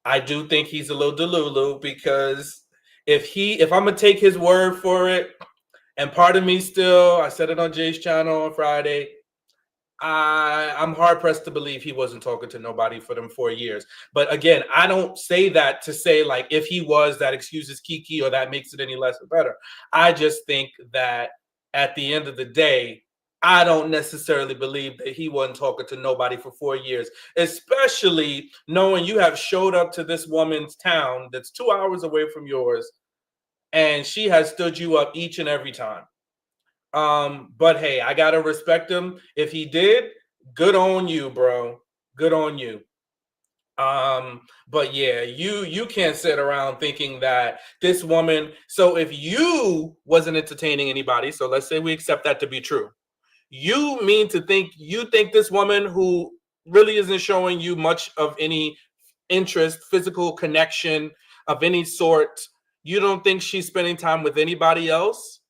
I do think he's a little delulu, because if I'm going to take his word for it, and part of me still, I said it on Jay's channel on Friday, I'm hard pressed to believe he wasn't talking to nobody for them 4 years. But again, I don't say that to say like if he was, that excuses Kiki or that makes it any less or better. I just think that at the end of the day, I don't necessarily believe that he wasn't talking to nobody for 4 years, especially knowing you have showed up to this woman's town that's 2 hours away from yours, and she has stood you up each and every time. But hey, I gotta respect him. If he did, good on you, bro. Good on you. But yeah, you can't sit around thinking that this woman. So if you wasn't entertaining anybody, so let's say we accept that to be true. You think this woman who really isn't showing you much of any interest, physical connection of any sort, you don't think she's spending time with anybody else?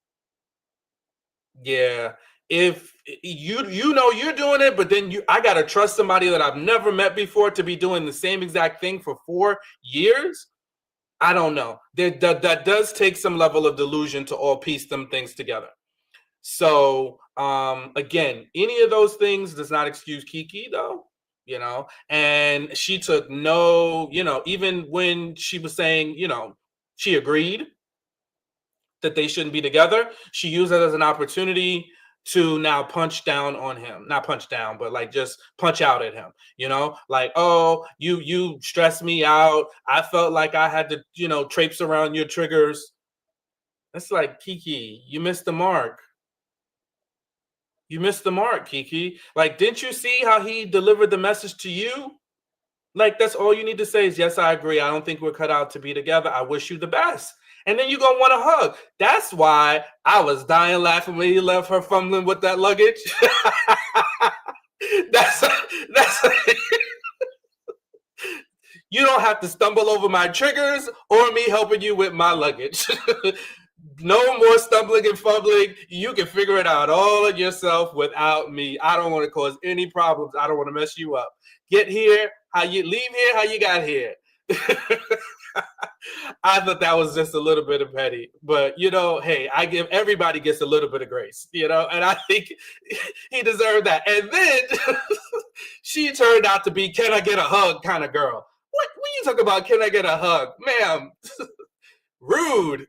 Yeah. If you're doing it, but then I gotta trust somebody that I've never met before to be doing the same exact thing for 4 years. I don't know. That does take some level of delusion to all piece them things together. So again, any of those things does not excuse Kiki, though, and she took no, even when she was saying, she agreed that they shouldn't be together, she used it as an opportunity to now punch down on him. Not punch down, but like just punch out at him, like, oh, you stressed me out. I felt like I had to, traipse around your triggers. That's like, Kiki, you missed the mark. You missed the mark, Kiki. Like, didn't you see how he delivered the message to you? Like, that's all you need to say is, yes, I agree. I don't think we're cut out to be together. I wish you the best. And then you're going to want a hug. That's why I was dying laughing when he left her fumbling with that luggage. that's You don't have to stumble over my triggers or me helping you with my luggage. No more stumbling and fumbling. You can figure it out all of yourself without me. I don't want to cause any problems. I don't want to mess you up. Get here, how you leave here, how you got here. I thought that was just a little bit of petty, but hey, everybody gets a little bit of grace, and I think he deserved that. And then she turned out to be, can I get a hug kind of girl. What you talking about? Can I get a hug, ma'am? Rude.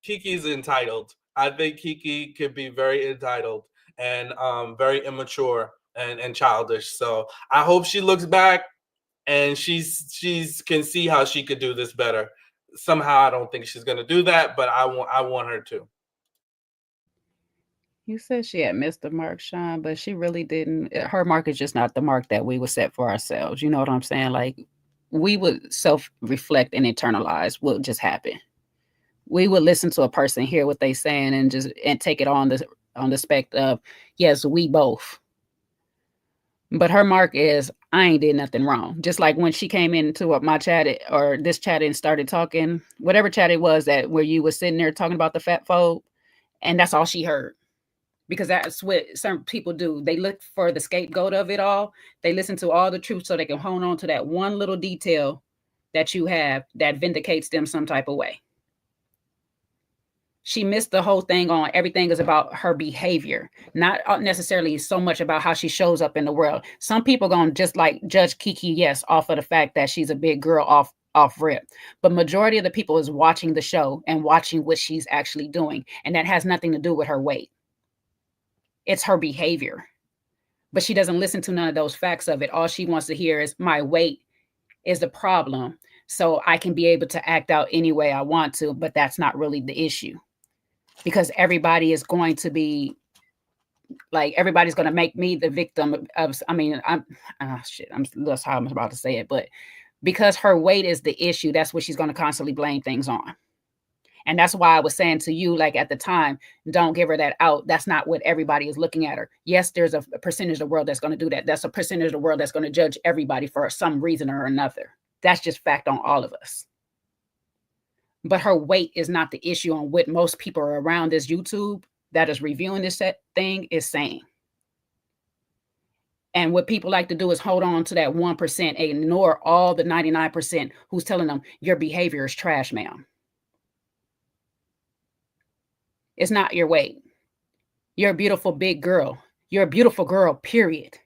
Kiki's entitled. I think Kiki can be very entitled and very immature and childish. So I hope she looks back and she's can see how she could do this better. Somehow I don't think she's gonna do that, but I want her to. You said she had missed the mark, Sean, but she really didn't. Her mark is just not the mark that we would set for ourselves. You know what I'm saying? Like, we would self-reflect and internalize what just happened. We would listen to a person, hear what they saying, and take it on the spec of, yes, we both. But her mark is, I ain't did nothing wrong. Just like when she came into my chat or this chat and started talking, whatever chat it was that where you was sitting there talking about the fat phobe, and that's all she heard. Because that's what certain people do. They look for the scapegoat of it all. They listen to all the truth so they can hold on to that one little detail that you have that vindicates them some type of way. She missed the whole thing on everything is about her behavior, not necessarily so much about how she shows up in the world. Some people gonna just like judge Kiki, yes, off of the fact that she's a big girl off rip, but majority of the people is watching the show and watching what she's actually doing, and that has nothing to do with her weight. It's her behavior, but she doesn't listen to none of those facts of it. All she wants to hear is my weight is the problem, so I can be able to act out any way I want to, but that's not really the issue. Because everybody is going to be like, everybody's going to make me the victim of, I mean, that's how I'm about to say it, but because her weight is the issue, that's what she's going to constantly blame things on. And that's why I was saying to you, like at the time, don't give her that out. That's not what everybody is looking at her. Yes, there's a percentage of the world that's going to do that. That's a percentage of the world that's going to judge everybody for some reason or another. That's just fact on all of us. But her weight is not the issue on what most people are around this YouTube that is reviewing this thing is saying. And what people like to do is hold on to that 1% and ignore all the 99% who's telling them your behavior is trash, ma'am. It's not your weight. You're a beautiful big girl. You're a beautiful girl, period.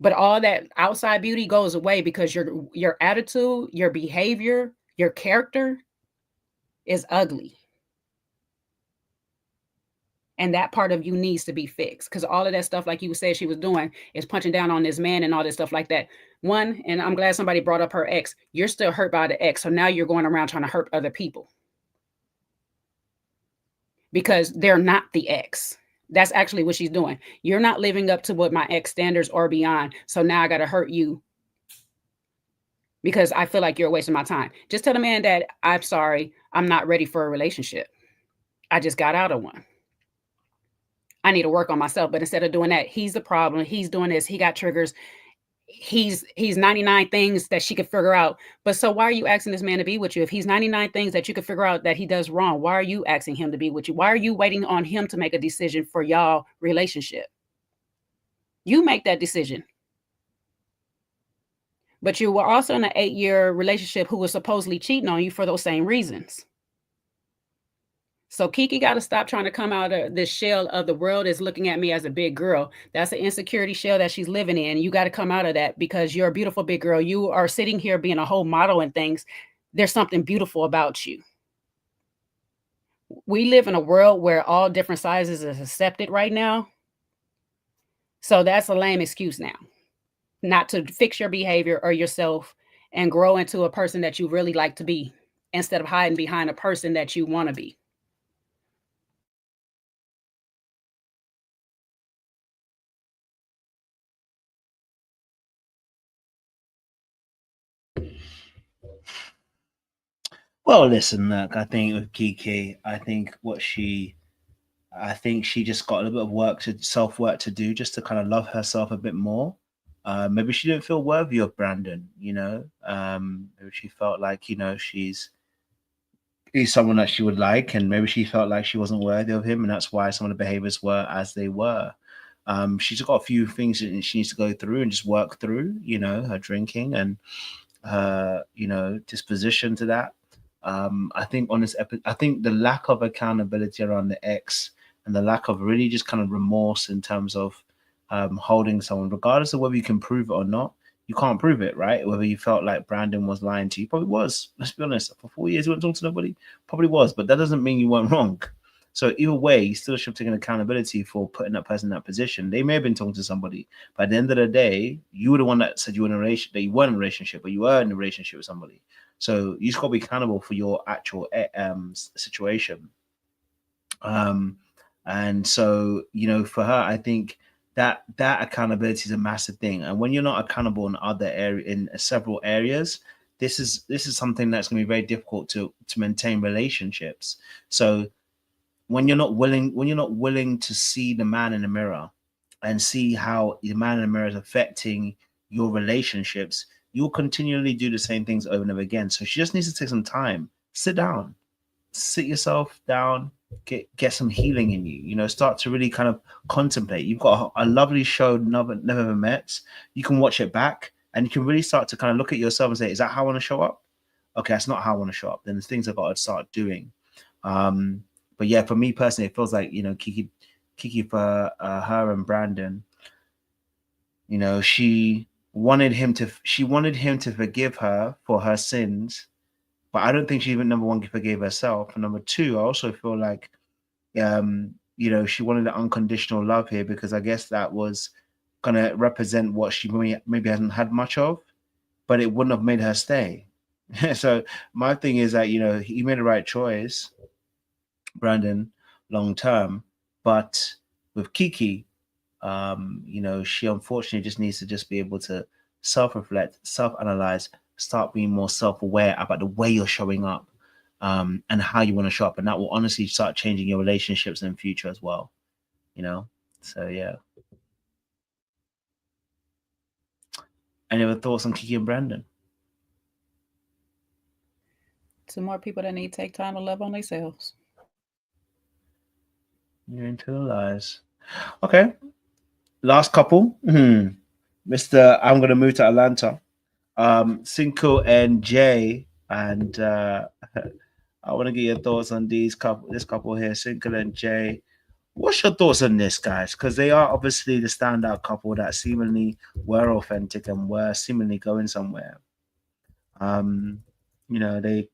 But all that outside beauty goes away because your attitude, your behavior, your character is ugly. And that part of you needs to be fixed, because all of that stuff, like you said she was doing, is punching down on this man and all this stuff like that. One, and I'm glad somebody brought up her ex. You're still hurt by the ex. So now you're going around trying to hurt other people because they're not the ex. That's actually what she's doing. You're not living up to what my ex standards or beyond. So now I got to hurt you because I feel like you're wasting my time. Just tell the man that I'm sorry, I'm not ready for a relationship. I just got out of one. I need to work on myself. But instead of doing that, he's the problem. He's doing this. He got triggers. He's 99 things that she could figure out. But so why are you asking this man to be with you? If he's 99 things that you could figure out that he does wrong, why are you asking him to be with you? Why are you waiting on him to make a decision for y'all relationship? You make that decision. But you were also in an 8-year relationship who was supposedly cheating on you for those same reasons. So Kiki got to stop trying to come out of this shell of the world is looking at me as a big girl. That's an insecurity shell that she's living in. You got to come out of that because you're a beautiful big girl. You are sitting here being a whole model and things. There's something beautiful about you. We live in a world where all different sizes is accepted right now. So that's a lame excuse now, not to fix your behavior or yourself and grow into a person that you really like to be instead of hiding behind a person that you want to be. Well, listen, look, I think with Kiki, I think she just got a little bit of self-work to do just to kind of love herself a bit more. Maybe she didn't feel worthy of Brandon, you know. Maybe she felt like, you know, he's someone that she would like, and maybe she felt like she wasn't worthy of him, and that's why some of the behaviors were as they were. She's got a few things that she needs to go through and just work through, you know, her drinking and her, you know, disposition to that. I think on this episode, I think the lack of accountability around the ex and the lack of really just kind of remorse in terms of holding someone, regardless of whether you can prove it or not, you can't prove it, right? Whether you felt like Brandon was lying to you, probably was. Let's be honest. For 4 years, you wouldn't talk to nobody, probably was, but that doesn't mean you weren't wrong. So either way, you still should have taken accountability for putting that person in that position. They may have been talking to somebody, but at the end of the day, you were the one that said you were in a relationship, that you weren't in a relationship, but you were in a relationship with somebody. So you just got to be accountable for your actual situation. And so, you know, for her, I think that accountability is a massive thing. And when you're not accountable in several areas, this is something that's going to be very difficult to maintain relationships. So when you're not willing to see the man in the mirror and see how the man in the mirror is affecting your relationships, you'll continually do the same things over and over again. So she just needs to take some time, sit yourself down, get some healing in you, you know, start to really kind of contemplate. You've got a lovely show, never met. You can watch it back and you can really start to kind of look at yourself and say, is that how I want to show up? Okay, that's not how I want to show up. Then there's things I've got to start doing. But yeah, for me personally, it feels like, you know, Kiki for her and Brandon, you know, she wanted him to forgive her for her sins, but I don't think she even, number one, forgave herself, and number two, I also feel like you know, she wanted an unconditional love here, because I guess that was gonna represent what she maybe hasn't had much of, but it wouldn't have made her stay. So my thing is that, you know, he made the right choice, Brandon, long term, but with Kiki, you know, she unfortunately just needs to just be able to self-reflect, self-analyze, start being more self-aware about the way you're showing up, and how you want to show up, and that will honestly start changing your relationships in the future as well. You know, so yeah. Any other thoughts on Kiki and Brandon? Two more people that need to take time to love on themselves. You're into the lies. Okay. Last couple. Mr. I'm gonna move to Atlanta. Sinko and Jay, and I want to get your thoughts on this couple here, Sinko and Jay. What's your thoughts on this, guys? Because they are obviously the standout couple that seemingly were authentic and were seemingly going somewhere. You know, they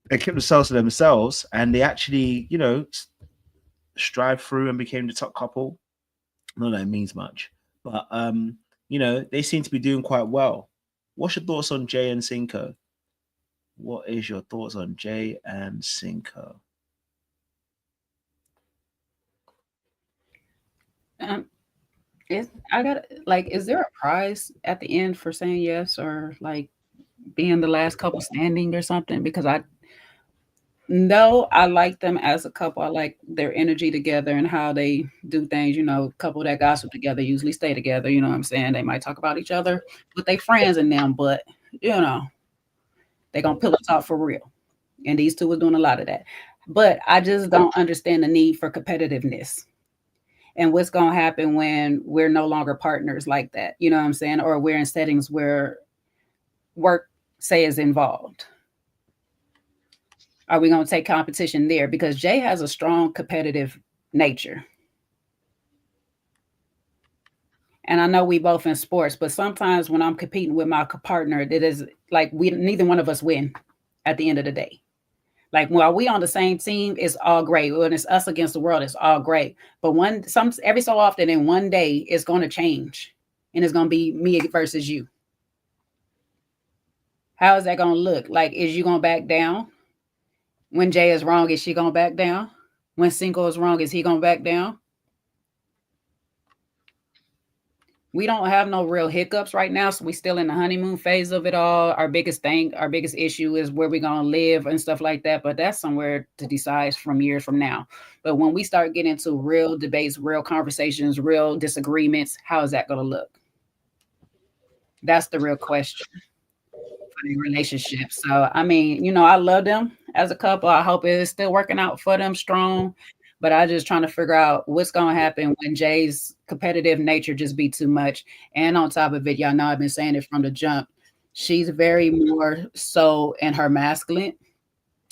kept themselves to themselves, and they actually, you know, strive through and became the top couple. Not that it means much, but you know, they seem to be doing quite well. What's your thoughts on Jay and Sinko? What is your thoughts on Jay and Sinko? Is there a prize at the end for saying yes, or like being the last couple standing or something? Because I like them as a couple. I like their energy together and how they do things. You know, couple that gossip together usually stay together. You know what I'm saying? They might talk about each other with their friends and them, but you know, they gonna pillow talk for real. And these two are doing a lot of that. But I just don't understand the need for competitiveness. And what's going to happen when we're no longer partners like that, you know what I'm saying? Or we're in settings where work, say, is involved. Are we going to take competition there? Because Jay has a strong competitive nature. And I know we both in sports, but sometimes when I'm competing with my partner, it is like neither one of us win at the end of the day. Like while we on the same team, it's all great. When it's us against the world, it's all great. But every so often in one day, it's going to change, and it's going to be me versus you. How is that going to look? Like, is you going to back down? When Jay is wrong, is she going to back down? When Sinko is wrong, is he going to back down? We don't have no real hiccups right now, so we still in the honeymoon phase of it all. Our biggest issue is where we're going to live and stuff like that, but that's somewhere to decide from years from now. But when we start getting into real debates, real conversations, real disagreements, how is that going to look? That's the real question for the relationship. So, I mean, you know, I love them as a couple. I hope it is still working out for them strong. But I just trying to figure out what's going to happen when Jay's competitive nature just be too much. And on top of it, y'all know I've been saying it from the jump. She's very more so in her masculine,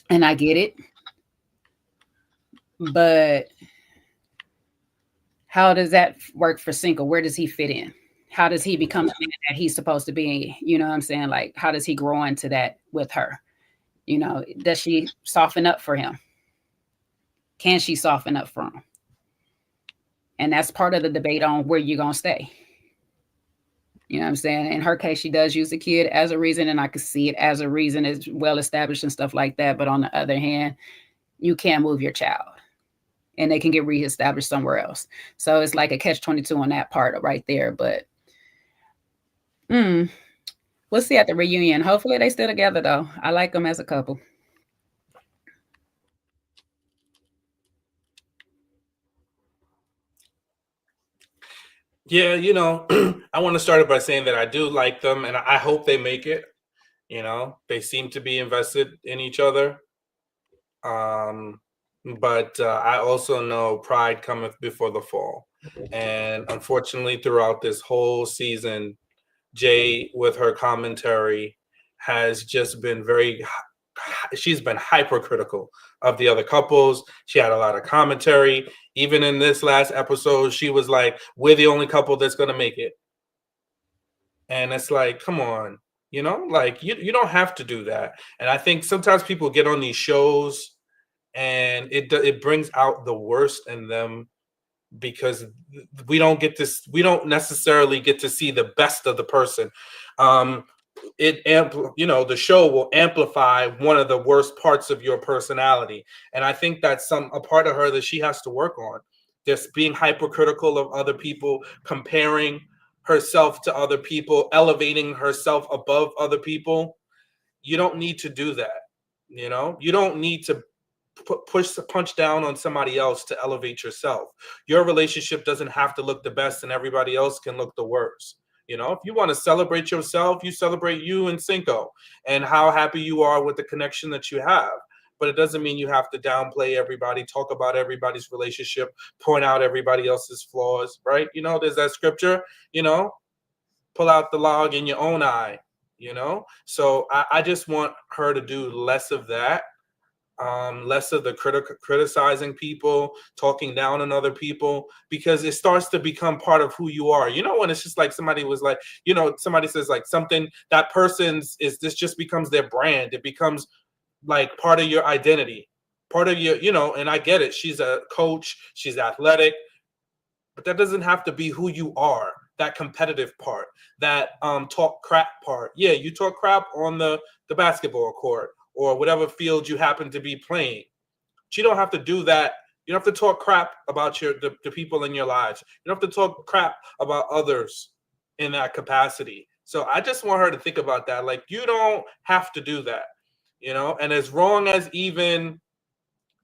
and I get it. But how does that work for Sinko? Where does he fit in? How does he become the man that he's supposed to be? You know what I'm saying? Like, how does he grow into that with her? You know, does she soften up for him? Can she soften up for him? And that's part of the debate on where you're going to stay. You know what I'm saying? In her case, she does use the kid as a reason, and I can see it as a reason. It's well established and stuff like that. But on the other hand, you can't move your child, and they can get reestablished somewhere else. So it's like a catch-22 on that part right there. But we'll see at the reunion. Hopefully they still together, though. I like them as a couple. Yeah, you know, I want to start it by saying that I do like them, and I hope they make it. You know, they seem to be invested in each other. But I also know pride cometh before the fall. And unfortunately, throughout this whole season, Jay, with her commentary, has just been very she's been hypercritical of the other couples. She had a lot of commentary. Even in this last episode, she was like, "We're the only couple that's gonna make it." And it's like, come on, you know, like you don't have to do that. And I think sometimes people get on these shows and it brings out the worst in them, because we don't necessarily get to see the best of the person. The show will amplify one of the worst parts of your personality. And I think that's a part of her that she has to work on. Just being hypercritical of other people, comparing herself to other people, elevating herself above other people. You don't need to do that. You know, you don't need to punch down on somebody else to elevate yourself. Your relationship doesn't have to look the best and everybody else can look the worst. You know, if you want to celebrate yourself, you celebrate you and Sinko and how happy you are with the connection that you have. But it doesn't mean you have to downplay everybody, talk about everybody's relationship, point out everybody else's flaws, right? You know, there's that scripture, you know, pull out the log in your own eye, you know? So I just want her to do less of that. Less of the criticizing people, talking down on other people, because it starts to become part of who you are. You know, when it's just like somebody was like, you know, somebody says like something, that person's this just becomes their brand. It becomes like part of your identity, part of your, you know, and I get it. She's a coach, she's athletic, but that doesn't have to be who you are. That competitive part, that talk crap part. Yeah, you talk crap on the basketball court or whatever field you happen to be playing. But you don't have to do that. You don't have to talk crap about the people in your lives. You don't have to talk crap about others in that capacity. So I just want her to think about that. Like, you don't have to do that, you know? And as wrong as even,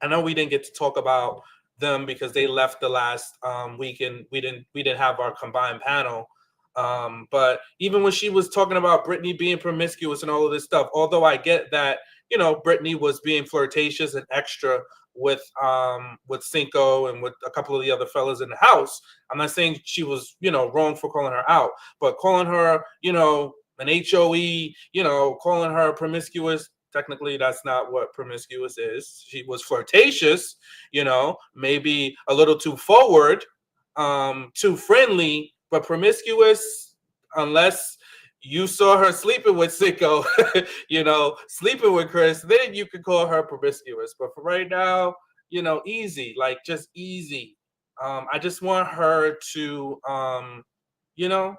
I know we didn't get to talk about them because they left the last week and we didn't have our combined panel. But even when she was talking about Britney being promiscuous and all of this stuff, although I get that, you know, Britney was being flirtatious and extra with Sinko and with a couple of the other fellas in the house. I'm not saying she was, you know, wrong for calling her out, but calling her, you know, an HOE, you know, calling her promiscuous. Technically, that's not what promiscuous is. She was flirtatious, you know, maybe a little too forward, too friendly, but promiscuous, unless you saw her sleeping with Sinko, you know, sleeping with Chris, then you could call her promiscuous. But for right now, you know, easy, like just easy. I just want her to, you know,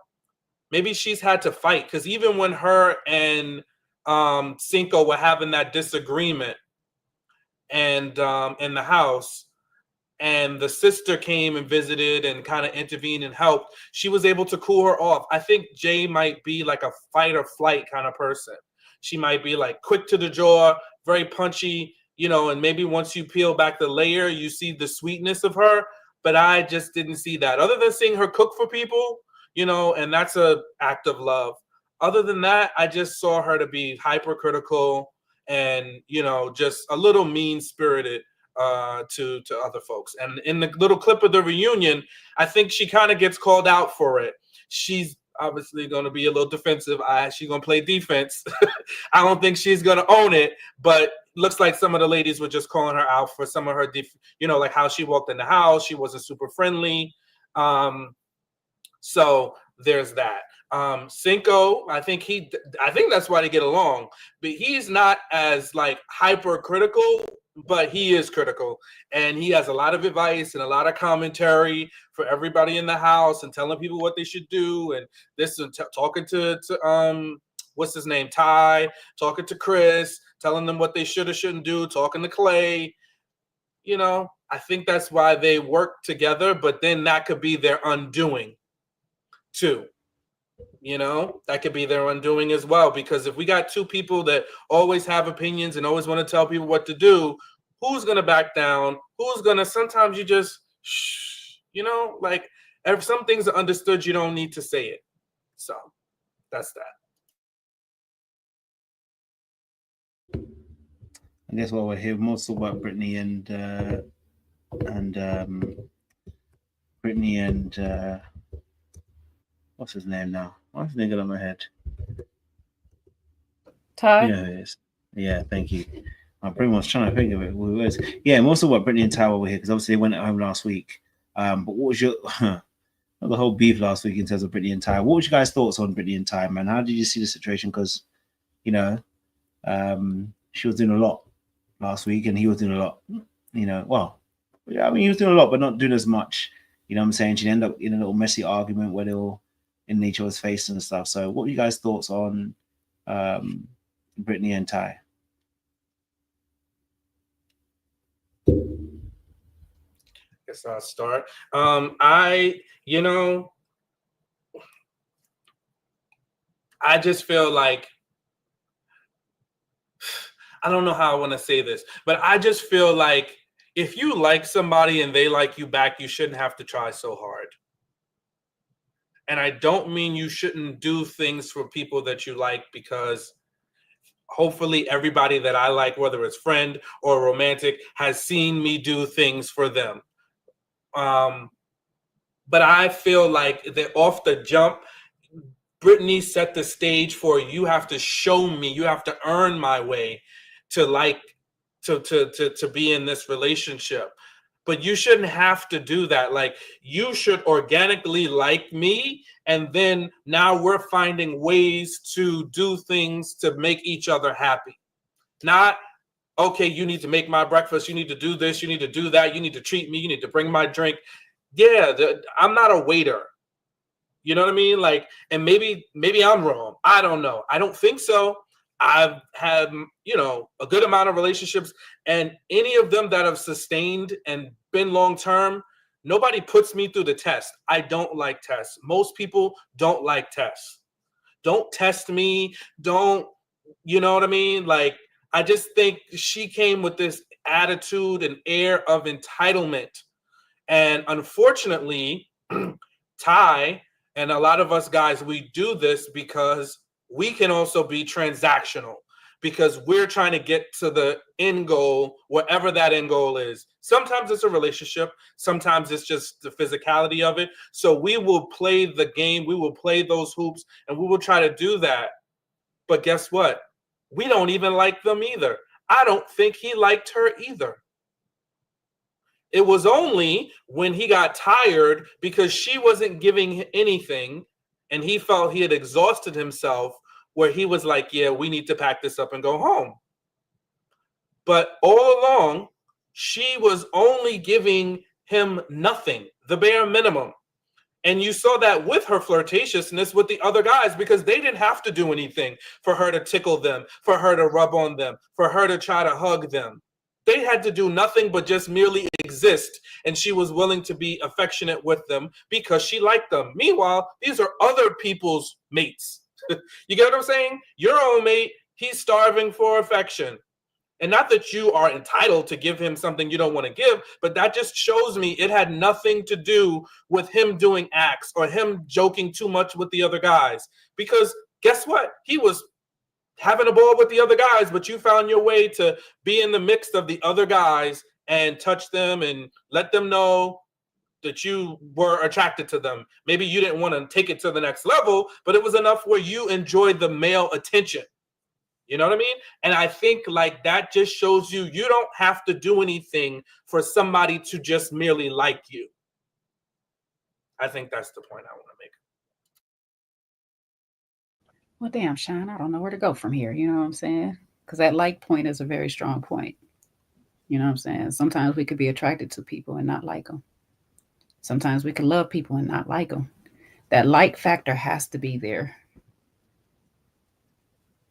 maybe she's had to fight, because even when her and Sinko were having that disagreement and in the house, and the sister came and visited and kind of intervened and helped, she was able to cool her off. I think Jay might be like a fight or flight kind of person. She might be like quick to the jaw, very punchy, you know, and maybe once you peel back the layer, you see the sweetness of her. But I just didn't see that. Other than seeing her cook for people, you know, and that's an act of love. Other than that, I just saw her to be hypercritical and, you know, just a little mean-spirited to other folks. And in the little clip of the reunion, I think she kind of gets called out for it. She's obviously going to be a little defensive. She's going to play defense. I don't think she's going to own it, but looks like some of the ladies were just calling her out for some of her, you know, like how she walked in the house. She wasn't super friendly. So there's that. Sinko, I think that's why they get along, but he's not as like hypercritical, but he is critical, and he has a lot of advice and a lot of commentary for everybody in the house and telling people what they should do, and this and talking to what's his name, Tai, talking to Chris, telling them what they should or shouldn't do, talking to Clay. You know, I think that's why they work together, but then that could be their undoing too. You know, that could be their undoing as well, because if we got two people that always have opinions and always want to tell people what to do, who's going to back down? Who's going to, sometimes you just, you know, like if some things are understood, you don't need to say it. So that's that. I guess what we're here most about Britney and what's his name now? What's his name on my head? Tai? Yeah, it is. Yeah, thank you. I'm pretty much trying to think of it. Who it was. Yeah, and also about Britney and Tai over here, because obviously they went at home last week. But what was your the whole beef last week in terms of Britney and Tai? What was your guys' thoughts on Britney and Tai, man? How did you see the situation? Because, you know, she was doing a lot last week and he was doing a lot, you know, well, yeah, I mean, he was doing a lot, but not doing as much. You know what I'm saying? She'd end up in a little messy argument where they were in each other's face and stuff. So what were you guys' thoughts on Britney and Tai? Guess I'll start. I just feel like, I don't know how I want to say this, but I just feel like if you like somebody and they like you back, you shouldn't have to try so hard. And I don't mean you shouldn't do things for people that you like, because hopefully everybody that I like, whether it's friend or romantic, has seen me do things for them. But I feel like that off the jump, Britney set the stage for, you have to show me, you have to earn my way to like to be in this relationship. But you shouldn't have to do that. Like, you should organically like me, and then now we're finding ways to do things to make each other happy. Not, okay, you need to make my breakfast, you need to do this, you need to do that, you need to treat me, you need to bring my drink. Yeah, I'm not a waiter. You know what I mean? Like, and maybe I'm wrong. I don't know. I don't think so. I've had, a good amount of relationships, and any of them that have sustained and been long-term, nobody puts me through the test. I don't like tests. Most people don't like tests. Don't test me. Don't, you know what I mean? Like, I just think she came with this attitude and air of entitlement. And unfortunately, Tai and a lot of us guys, we do this because we can also be transactional, because we're trying to get to the end goal, whatever that end goal is. Sometimes it's a relationship. Sometimes it's just the physicality of it. So we will play the game. We will play those hoops, and we will try to do that. But guess what? We don't even like them either. I don't think he liked her either. It was only when he got tired because she wasn't giving anything and he felt he had exhausted himself, where he was like, yeah, we need to pack this up and go home. But all along, she was only giving him nothing, the bare minimum. And you saw that with her flirtatiousness with the other guys, because they didn't have to do anything for her to tickle them, for her to rub on them, for her to try to hug them. They had to do nothing but just merely exist, and she was willing to be affectionate with them because she liked them. Meanwhile, these are other people's mates. You get what I'm saying? Your own mate, he's starving for affection. And not that you are entitled to give him something you don't want to give, but that just shows me it had nothing to do with him doing acts or him joking too much with the other guys. Because guess what? He was having a ball with the other guys, but you found your way to be in the mix of the other guys and touch them and let them know that you were attracted to them. Maybe you didn't want to take it to the next level, but it was enough where you enjoyed the male attention. You know what I mean? And I think like that just shows you don't have to do anything for somebody to just merely like you. I think that's the point I want to make. Well, damn, Sean, I don't know where to go from here. You know what I'm saying? Because that like point is a very strong point. You know what I'm saying? Sometimes we could be attracted to people and not like them. Sometimes we could love people and not like them. That like factor has to be there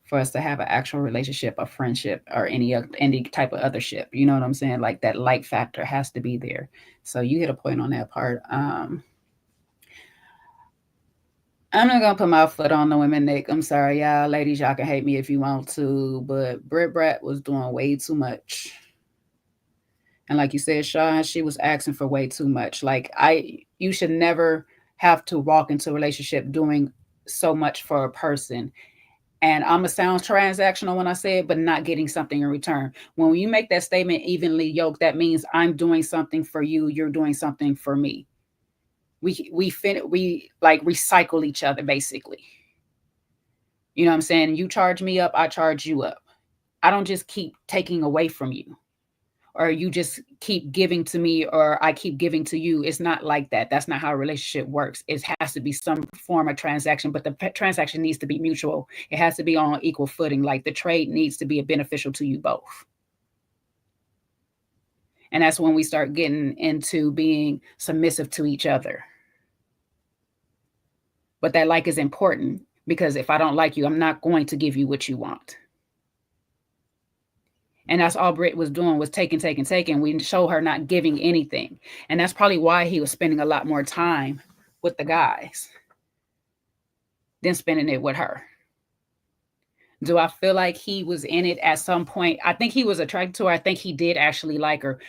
for us to have an actual relationship, a friendship, or any type of other ship. You know what I'm saying? Like that like factor has to be there. So you hit a point on that part. I'm not gonna put my foot on the women, Nick. I'm sorry, y'all. Ladies, y'all can hate me if you want to, but Britt Brat was doing way too much. And like you said, Sean, she was asking for way too much. Like you should never have to walk into a relationship doing so much for a person. And I'm gonna sound transactional when I say it, but not getting something in return. When you make that statement evenly yoked, that means I'm doing something for you, you're doing something for me. We like recycle each other, basically. You know what I'm saying? You charge me up, I charge you up. I don't just keep taking away from you, or you just keep giving to me, or I keep giving to you. It's not like that. That's not how a relationship works. It has to be some form of transaction, but the transaction needs to be mutual. It has to be on equal footing. Like the trade needs to be beneficial to you both. And that's when we start getting into being submissive to each other. But that like is important, because if I don't like you, I'm not going to give you what you want. And that's all Britt was doing, was taking. We show her not giving anything. And that's probably why he was spending a lot more time with the guys than spending it with her. Do I feel like he was in it at some point? I think he was attracted to her. I think he did actually like her.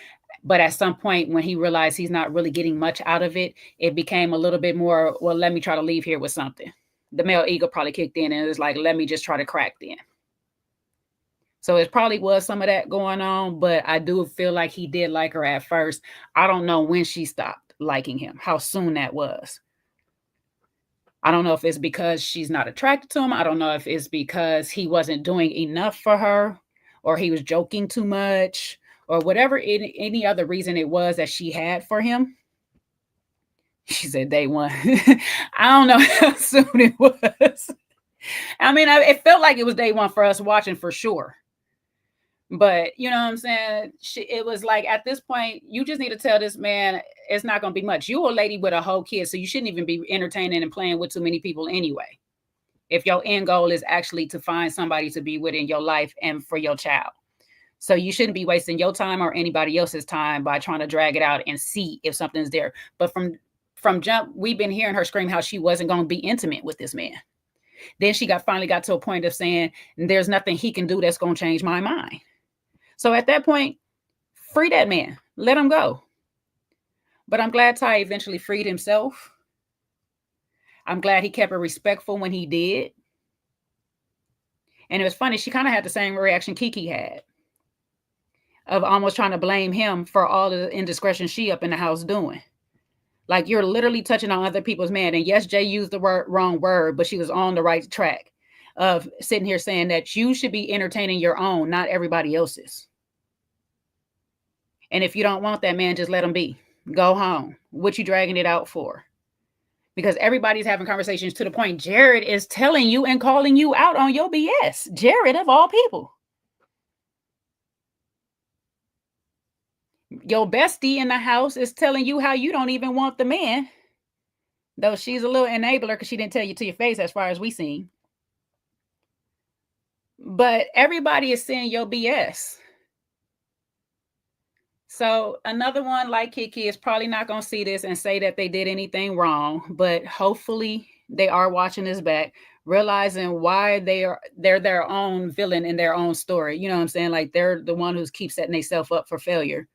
But at some point, when he realized he's not really getting much out of it, it became a little bit more, well, let me try to leave here with something. The male ego probably kicked in, and it was like, let me just try to crack then. So it probably was some of that going on, but I do feel like he did like her at first. I don't know when she stopped liking him, how soon that was. I don't know if it's because she's not attracted to him. I don't know if it's because he wasn't doing enough for her, or he was joking too much, or whatever any other reason it was that she had for him. She said day one. I don't know how soon it was. I mean, it felt like it was day one for us watching for sure. But you know what I'm saying? It was like, at this point, you just need to tell this man it's not going to be much. You're a lady with a whole kid, so you shouldn't even be entertaining and playing with too many people anyway. If your end goal is actually to find somebody to be with in your life and for your child. So you shouldn't be wasting your time or anybody else's time by trying to drag it out and see if something's there. But from jump, we've been hearing her scream how she wasn't going to be intimate with this man. Then she finally got to a point of saying, there's nothing he can do that's going to change my mind. So at that point, free that man. Let him go. But I'm glad Tai eventually freed himself. I'm glad he kept it respectful when he did. And it was funny, she kind of had the same reaction Kiki had, of almost trying to blame him for all the indiscretion she up in the house doing. Like, you're literally touching on other people's man. And yes, Jay used the wrong word, but she was on the right track of sitting here saying that you should be entertaining your own, not everybody else's. And if you don't want that man, just let him be. Go home. What you dragging it out for? Because everybody's having conversations to the point Jared is telling you and calling you out on your BS. Jared, of all people. Your bestie in the house is telling you how you don't even want the man. Though she's a little enabler because she didn't tell you to your face as far as we seen. But everybody is saying your BS. So another one like Kiki is probably not going to see this and say that they did anything wrong. But hopefully they are watching this back, realizing why they're their own villain in their own story. You know what I'm saying? Like, they're the one who keeps setting themselves up for failure.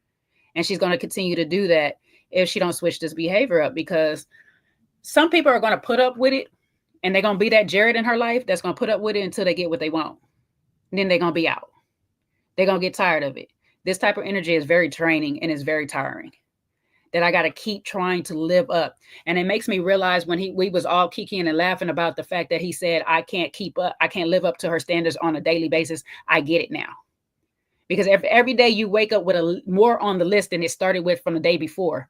And she's going to continue to do that if she don't switch this behavior up, because some people are going to put up with it, and they're going to be that Jared in her life that's going to put up with it until they get what they want. And then they're going to be out. They're going to get tired of it. This type of energy is very draining and is very tiring, that I got to keep trying to live up. And it makes me realize when we was all kikiing and laughing about the fact that he said, I can't keep up. I can't live up to her standards on a daily basis. I get it now. Because every day you wake up with more on the list than it started with from the day before.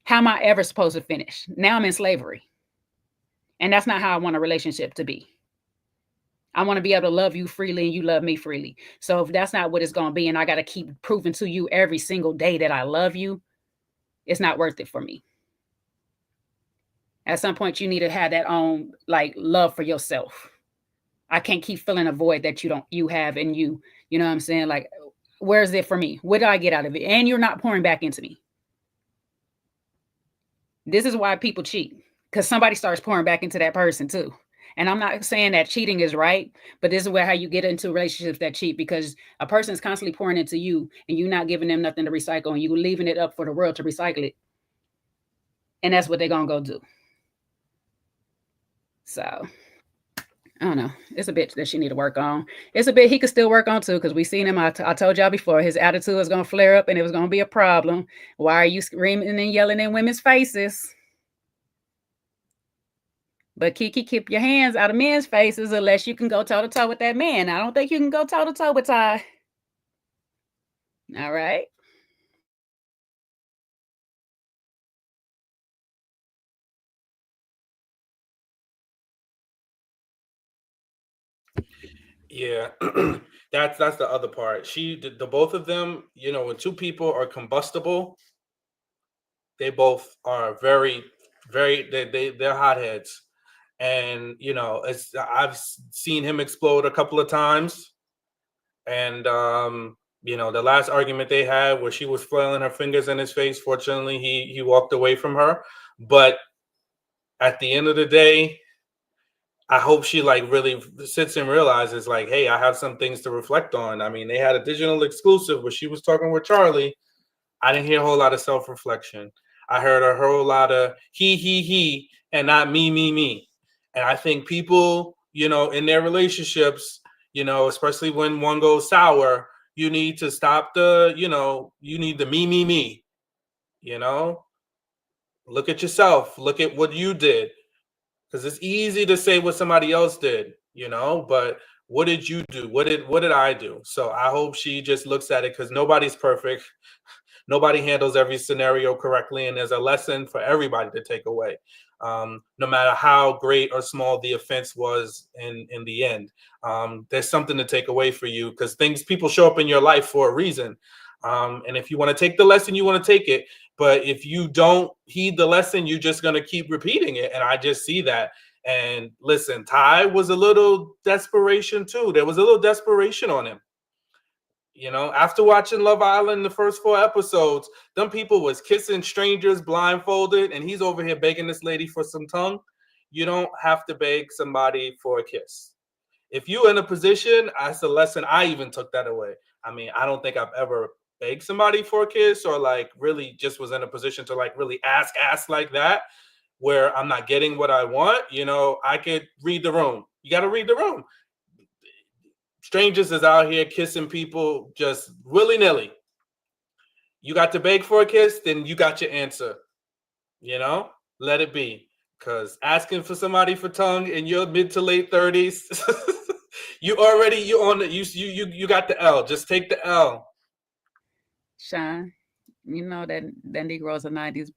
How am I ever supposed to finish? Now I'm in slavery. And that's not how I want a relationship to be. I want to be able to love you freely and you love me freely. So if that's not what it's going to be, and I got to keep proving to you every single day that I love you, it's not worth it for me. At some point, you need to have that own, like, love for yourself. I can't keep filling a void that you have in you. You know what I'm saying? Like, where is it for me? What do I get out of it? And you're not pouring back into me. This is why people cheat, because somebody starts pouring back into that person too. And I'm not saying that cheating is right, but this is how you get into relationships that cheat, because a person is constantly pouring into you and you're not giving them nothing to recycle, and you're leaving it up for the world to recycle it. And that's what they're going to go do. So, I don't know. It's a bit that she need to work on. It's a bit he could still work on too, because we seen him. I told y'all before, his attitude was going to flare up and it was going to be a problem. Why are you screaming and yelling in women's faces? But Kiki, keep your hands out of men's faces unless you can go toe-to-toe with that man. I don't think you can go toe-to-toe with Tai. All right. Yeah, that's the other part. The both of them, you know, when two people are combustible, they both are very, very they're hotheads. And you know, I've seen him explode a couple of times. And you know, the last argument they had where she was flailing her fingers in his face, fortunately he walked away from her. But at the end of the day, I hope she like really sits and realizes like, hey, I have some things to reflect on. I mean, they had a digital exclusive where she was talking with Charlie. I didn't hear a whole lot of self-reflection. I heard a whole lot of he, and not me. And I think people, you know, in their relationships, you know, especially when one goes sour, you need to stop the, you know, you need the me, you know, look at yourself, look at what you did. Because it's easy to say what somebody else did, you know, but what did you do? What did I do? So I hope she just looks at it, because nobody's perfect. Nobody handles every scenario correctly, and there's a lesson for everybody to take away, no matter how great or small the offense was in the end. There's something to take away for you, because people show up in your life for a reason. And if you want to take the lesson, you want to take it. But if you don't heed the lesson, you're just going to keep repeating it. And I just see that. And listen, Tai was a little desperation too. There was a little desperation on him. You know, after watching Love Island, the first 4 episodes, them people was kissing strangers blindfolded, and he's over here begging this lady for some tongue. You don't have to beg somebody for a kiss. If you're in a position, that's a lesson. I even took that away. I mean, I don't think I've ever begged somebody for a kiss, or like really just was in a position to like really ask like that, where I'm not getting what I want. You know, I could read the room. You got to read the room. Strangers is out here kissing people just willy-nilly. You got to beg for a kiss, then you got your answer. You know, let it be. Because asking for somebody for tongue in your mid to late 30s, you got the L. Just take the L. Sean, you know that Negro's a 90s,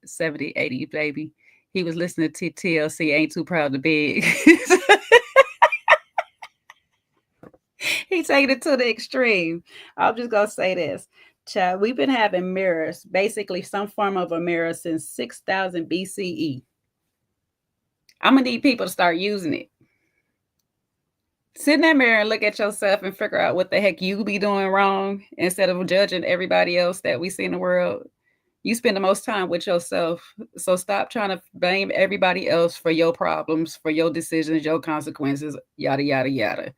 70, 80 baby. He was listening to TLC, Ain't Too Proud to Beg. He taking it to the extreme. I'm just going to say this. Child, we've been having mirrors, basically some form of a mirror, since 6000 BCE. I'm going to need people to start using it. Sit in that mirror and look at yourself and figure out what the heck you be doing wrong, instead of judging everybody else that we see in the world. You spend the most time with yourself. So stop trying to blame everybody else for your problems, for your decisions, your consequences, yada, yada, yada.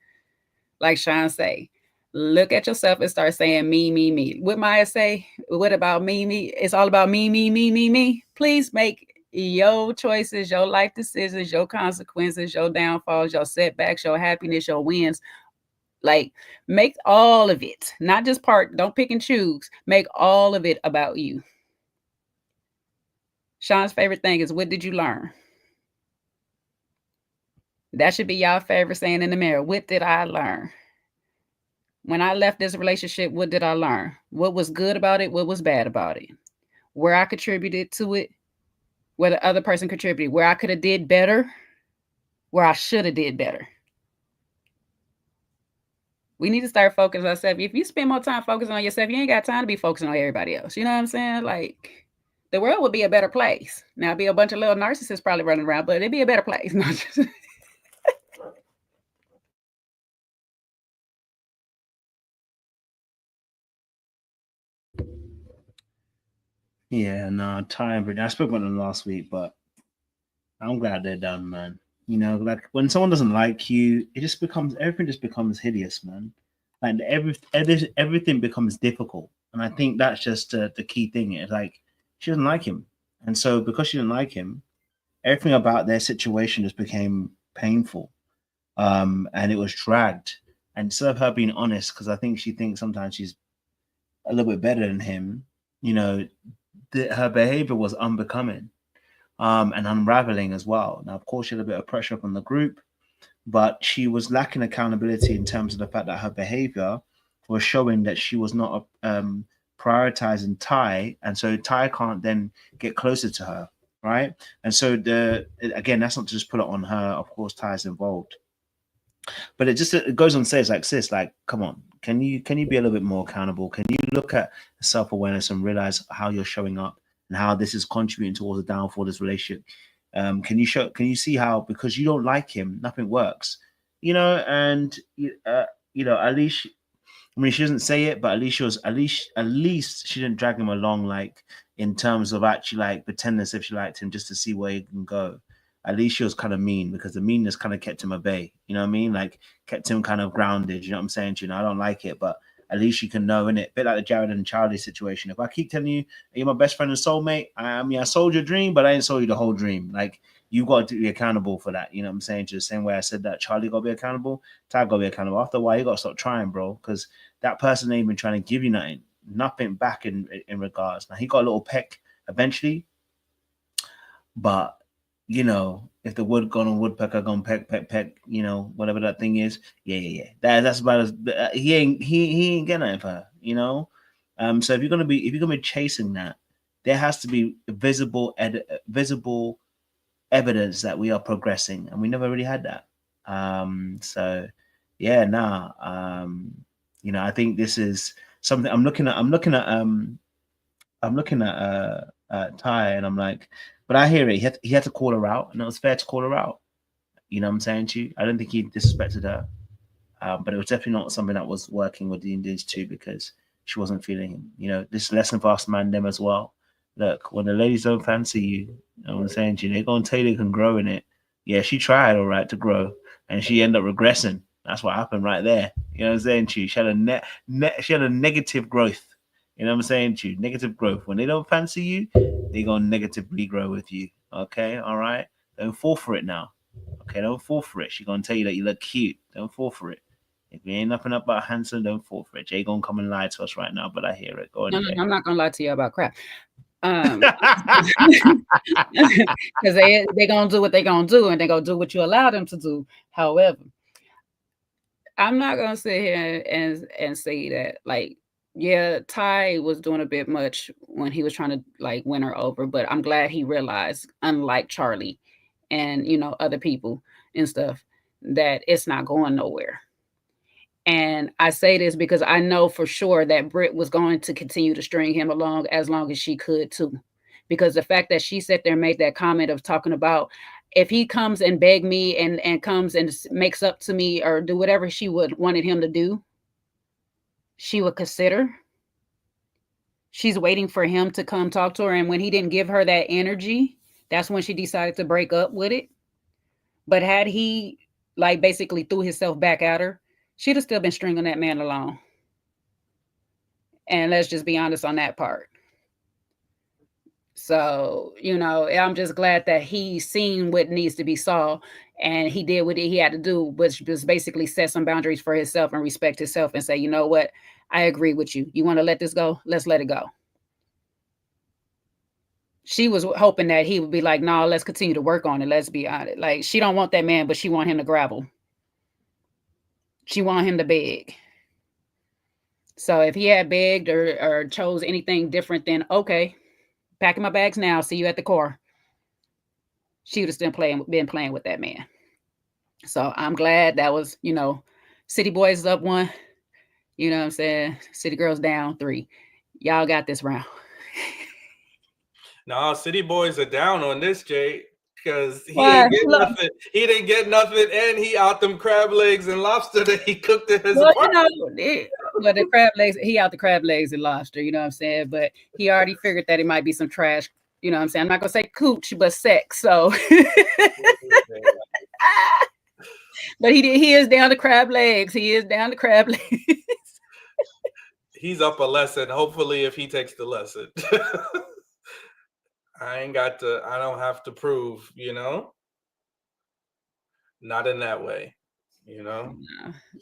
Like Sean say, look at yourself and start saying me. What Maya say? What about me? It's all about me. Please make your choices, your life decisions, your consequences, your downfalls, your setbacks, your happiness, your wins. Like, make all of it, not just part. Don't pick and choose. Make all of it about you. Sean's favorite thing is, what did you learn? That should be y'all favorite saying in the mirror. What did I learn? When I left this relationship, what did I learn? What was good about it? What was bad about it? Where I contributed to it? Where the other person contributed? Where I could have did better? Where I should have did better? We need to start focusing on ourselves. If you spend more time focusing on yourself, you ain't got time to be focusing on everybody else. You know what I'm saying? Like, the world would be a better place. Now, it'd be a bunch of little narcissists probably running around, but it'd be a better place. Yeah, no, Tai and Britney. I spoke about them last week, but I'm glad they're done, man. You know, like when someone doesn't like you, everything just becomes hideous, man. Like everything becomes difficult, and I think that's just the key thing. It's like she doesn't like him, and so because she didn't like him, everything about their situation just became painful, and it was dragged. And instead of her being honest, because I think she thinks sometimes she's a little bit better than him, you know, her behavior was unbecoming. and unraveling as well. Now, of course, she had a bit of pressure from the group, but she was lacking accountability in terms of the fact that her behavior was showing that she was not prioritizing Tai, and so Tai can't then get closer to her, right? And so again, that's not to just put it on her. Of course, Tai is involved, but it goes on to say, it's like, sis, like, come on, can you be a little bit more accountable? Can you look at self-awareness and realize how you're showing up and how this is contributing towards the downfall of this relationship? Can you see how, because you don't like him, nothing works, and at least, I mean, she doesn't say it, but at least she didn't drag him along, like, in terms of actually, like, pretending as if she liked him just to see where he can go. At least she was kind of mean, because the meanness kind of kept him at bay. You know what I mean? Like, kept him kind of grounded. You know what I'm saying? I don't like it, but at least you can know, innit? A bit like the Jared and Charlie situation. If I keep telling you, you're my best friend and soulmate, I mean, I sold your dream, but I ain't sold you the whole dream. Like, you got to be accountable for that. You know what I'm saying? Just the same way I said that Charlie got to be accountable, Ty got to be accountable. After a while, you got to stop trying, bro, because that person ain't even trying to give you nothing back in regards. Now, he got a little peck eventually, but, if the wood gone on woodpecker gone peck, whatever that thing is, yeah. That's about as he ain't getting nothing for her, So if you're gonna be chasing that, there has to be visible evidence that we are progressing, and we never really had that. So yeah, I think this is something I'm looking at Ty, and I'm like, but I hear it. He had to call her out, and it was fair to call her out. You know what I'm saying to you? I don't think he disrespected her, but it was definitely not something that was working with the Indians too, because she wasn't feeling him. This lesson for us man them as well. Look, when the ladies don't fancy you know what I'm saying to you, they're gonna tell you they can grow in it. Yeah, she tried all right to grow, and she ended up regressing. That's what happened right there. You know what I'm saying to you? She had a negative growth. You know what I'm saying to you? Negative growth. When they don't fancy you, they're going to negatively grow with you. Okay? All right? Don't fall for it now. Okay? Don't fall for it. She's going to tell you that you look cute. Don't fall for it. If you ain't nothing up about handsome, don't fall for it. Jay going to come and lie to us right now, but I hear it. Go on, No, Jay. I'm not going to lie to you about crap. Because they're going to do what they're going to do, and they're going to do what you allow them to do. However, I'm not going to sit here and say that, like, yeah, Ty was doing a bit much when he was trying to, like, win her over, but I'm glad he realized, unlike Charlie and, other people and stuff, that it's not going nowhere. And I say this because I know for sure that Britt was going to continue to string him along as long as she could too. Because the fact that she sat there and made that comment of talking about, if he comes and beg me and comes and makes up to me or do whatever she wanted him to do, she would consider. She's waiting for him to come talk to her. And when he didn't give her that energy, that's when she decided to break up with it. But had he, like, basically threw himself back at her, she'd have still been stringing that man along. And let's just be honest on that part. So, I'm just glad that he's seen what needs to be saw, and he did what he had to do, which was basically set some boundaries for himself and respect himself and say, you know what? I agree with you. You want to let this go? Let's let it go. She was hoping that he would be like, no, let's continue to work on it. Let's be honest. Like, she don't want that man, but she want him to gravel. She want him to beg. So if he had begged or chose anything different than, okay, packing my bags now, see you at the car, she would have still been playing with that man. So I'm glad that was, City Boys up 1. You know what I'm saying? City Girls down 3. Y'all got this round. No, City Boys are down on this, Jay, because he didn't get nothing. He didn't get nothing, and he out them crab legs and lobster that he cooked in his apartment. But the crab legs, he out the crab legs and lobster, you know what I'm saying? But he already figured that it might be some trash, you know what I'm saying? I'm not going to say cooch, but sex, so. But he is down to crab legs. He is down to crab legs. He's up a lesson, hopefully, if he takes the lesson. I don't have to prove, not in that way,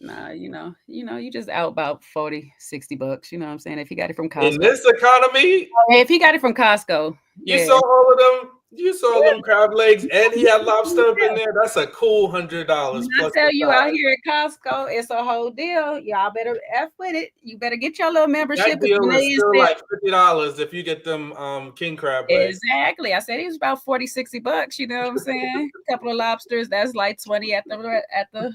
Nah, you just out about $40, $60, you know what I'm saying? If you got it from Costco. In this economy? If he got it from Costco. You saw all of them You saw them crab legs, and he had lobster up in there. That's a cool $100 I plus. tell the you, side. out here at Costco, it's a whole deal. Y'all better F with it. You better get your little membership. That deal is still like $50 if you get them king crab legs. Exactly. I said it was about $40-$60. You know what I'm saying? A couple of lobsters. That's like 20 at the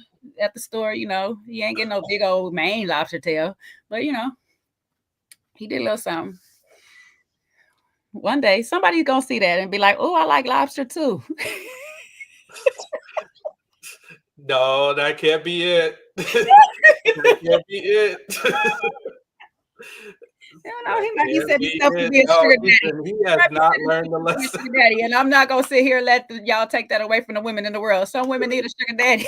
store. You know, you ain't getting no big old Maine lobster tail, but you know, he did a little something. One day, somebody's gonna see that and be like, "Oh, I like lobster too." No, that can't be it. That can't be it. No, he said himself to be a sugar daddy. He has not learned the lesson. Sugar daddy, and I'm not gonna sit here and let y'all take that away from the women in the world. Some women need a sugar daddy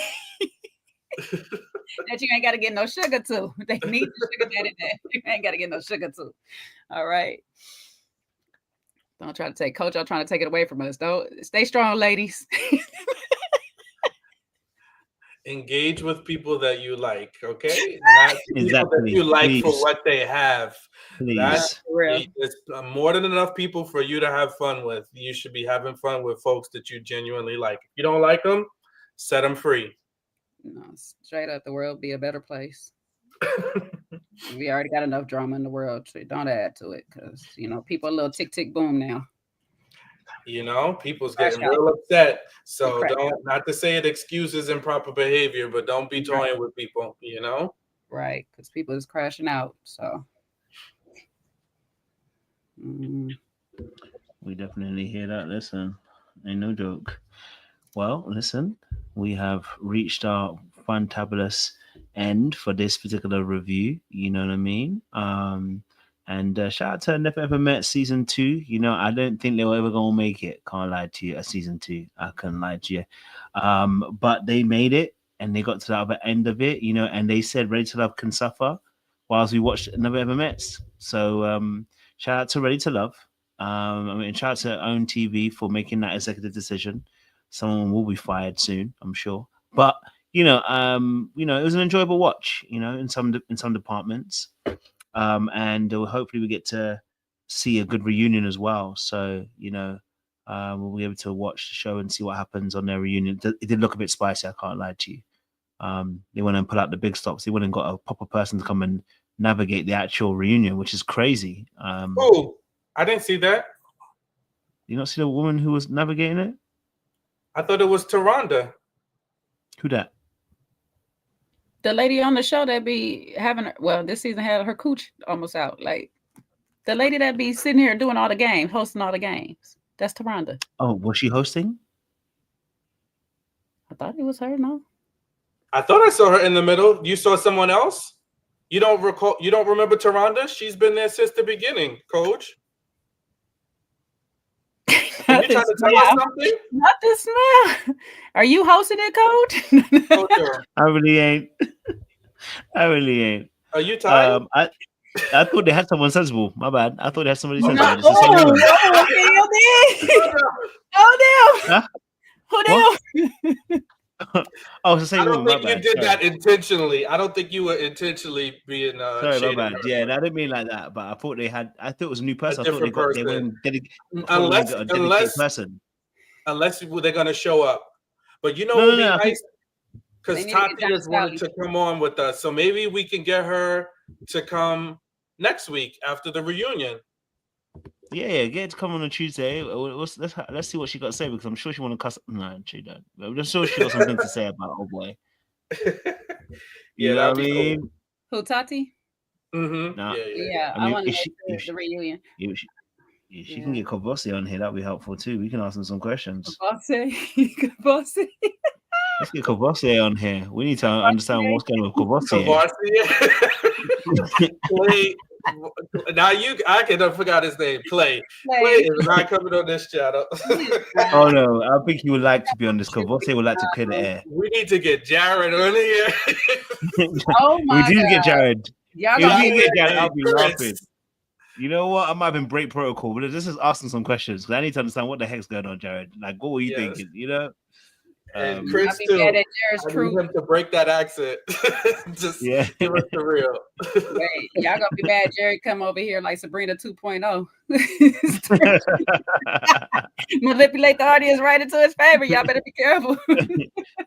that you ain't got to get no sugar to. They need the sugar daddy that you ain't got to get no sugar to. All right. Don't try to take Coach. I'm trying to take it away from us. Don't stay strong, ladies. Engage with people that you like, okay? Not people that you like for what they have. That's it's more than enough people for you to have fun with. You should be having fun with folks that you genuinely like. If you don't like them, set them free. No, straight up, the world be a better place. We already got enough drama in the world, so don't add to it, because you know people a little tick tick boom now. You know, people's getting real upset. So not to say it excuses improper behavior, but don't be toying with people, you know? Right, because people is crashing out. So we definitely hear that. Listen, ain't no joke. Well, listen, we have reached our fantabulous end for this particular review. You know what I mean? And shout out to Never Ever Met season 2. You know, I don't think they were ever gonna make it. Can't lie to you. Season 2, I couldn't lie to you. But they made it, and they got to the other end of it. You know, and they said Ready to Love can suffer, whilst we watched Never Ever Met. So shout out to Ready to Love. I mean, shout out to Own TV for making that executive decision. Someone will be fired soon, I'm sure. But it was an enjoyable watch. You know, in some departments. And hopefully we get to see a good reunion as well. So, we'll be able to watch the show and see what happens on their reunion. It did look a bit spicy, I can't lie to you. They went and put out the big stops. They went and got a proper person to come and navigate the actual reunion, which is crazy. Oh, I didn't see that. You not see the woman who was navigating it? I thought it was Taronda. Who that? The lady on the show that be having, this season had her cooch almost out. Like the lady that be sitting here doing all the games, hosting all the games. That's Taronda. Oh, was she hosting? I thought it was her. No, I thought I saw her in the middle. You saw someone else? You don't recall? You don't remember Taronda? She's been there since the beginning, Coach. Are you trying to tell us something? Not this smell. Are you hosting it, Coach? I really ain't. Are you tired? I thought they had someone sensible. My bad. I thought they had somebody sensible. Oh, it's the same I don't woman. think you did that intentionally. I don't think you were intentionally being. Sorry, my bad. Yeah, I didn't mean like that. But I thought they had. I thought it was a new person. I thought they were a dedicated person. Unless they're gonna show up. But it would be nice because Tati has wanted to come on with us, so maybe we can get her to come next week after the reunion. Yeah, get her to come on a Tuesday. Let's see what she got to say, because I'm sure she want to cuss. No, she don't. I'm just sure she got something to say about old boy. Yeah, know what I mean? Cool. Who, Tati? Mm-hmm. Nah. Yeah. I want to the reunion. If she can get Kavossi on here, that'd be helpful too. We can ask him some questions. Kavossi. Let's get Kavossi on here. We need to understand what's going on with Kavossi. Play. Now I can forgot his name. Play is not coming on this channel. Oh no, I think he would like to be on this. Kavossi would like to clear the air. We need to get Jared on here. Oh my God. We do get Jared. Y'all get Jared. I'll be laughing. You know what? I might have been break protocol, but let's just ask him some questions, because I need to understand what the heck's going on, Jared. Like, what were you thinking? You know? And Chris I'll be too. mad at Jared's I need truth. him to break that accent. Just Yeah. give us the real. Wait, y'all gonna be mad Jared come over here like Sabrina 2.0. Manipulate the audience right into his favor. Y'all better be careful.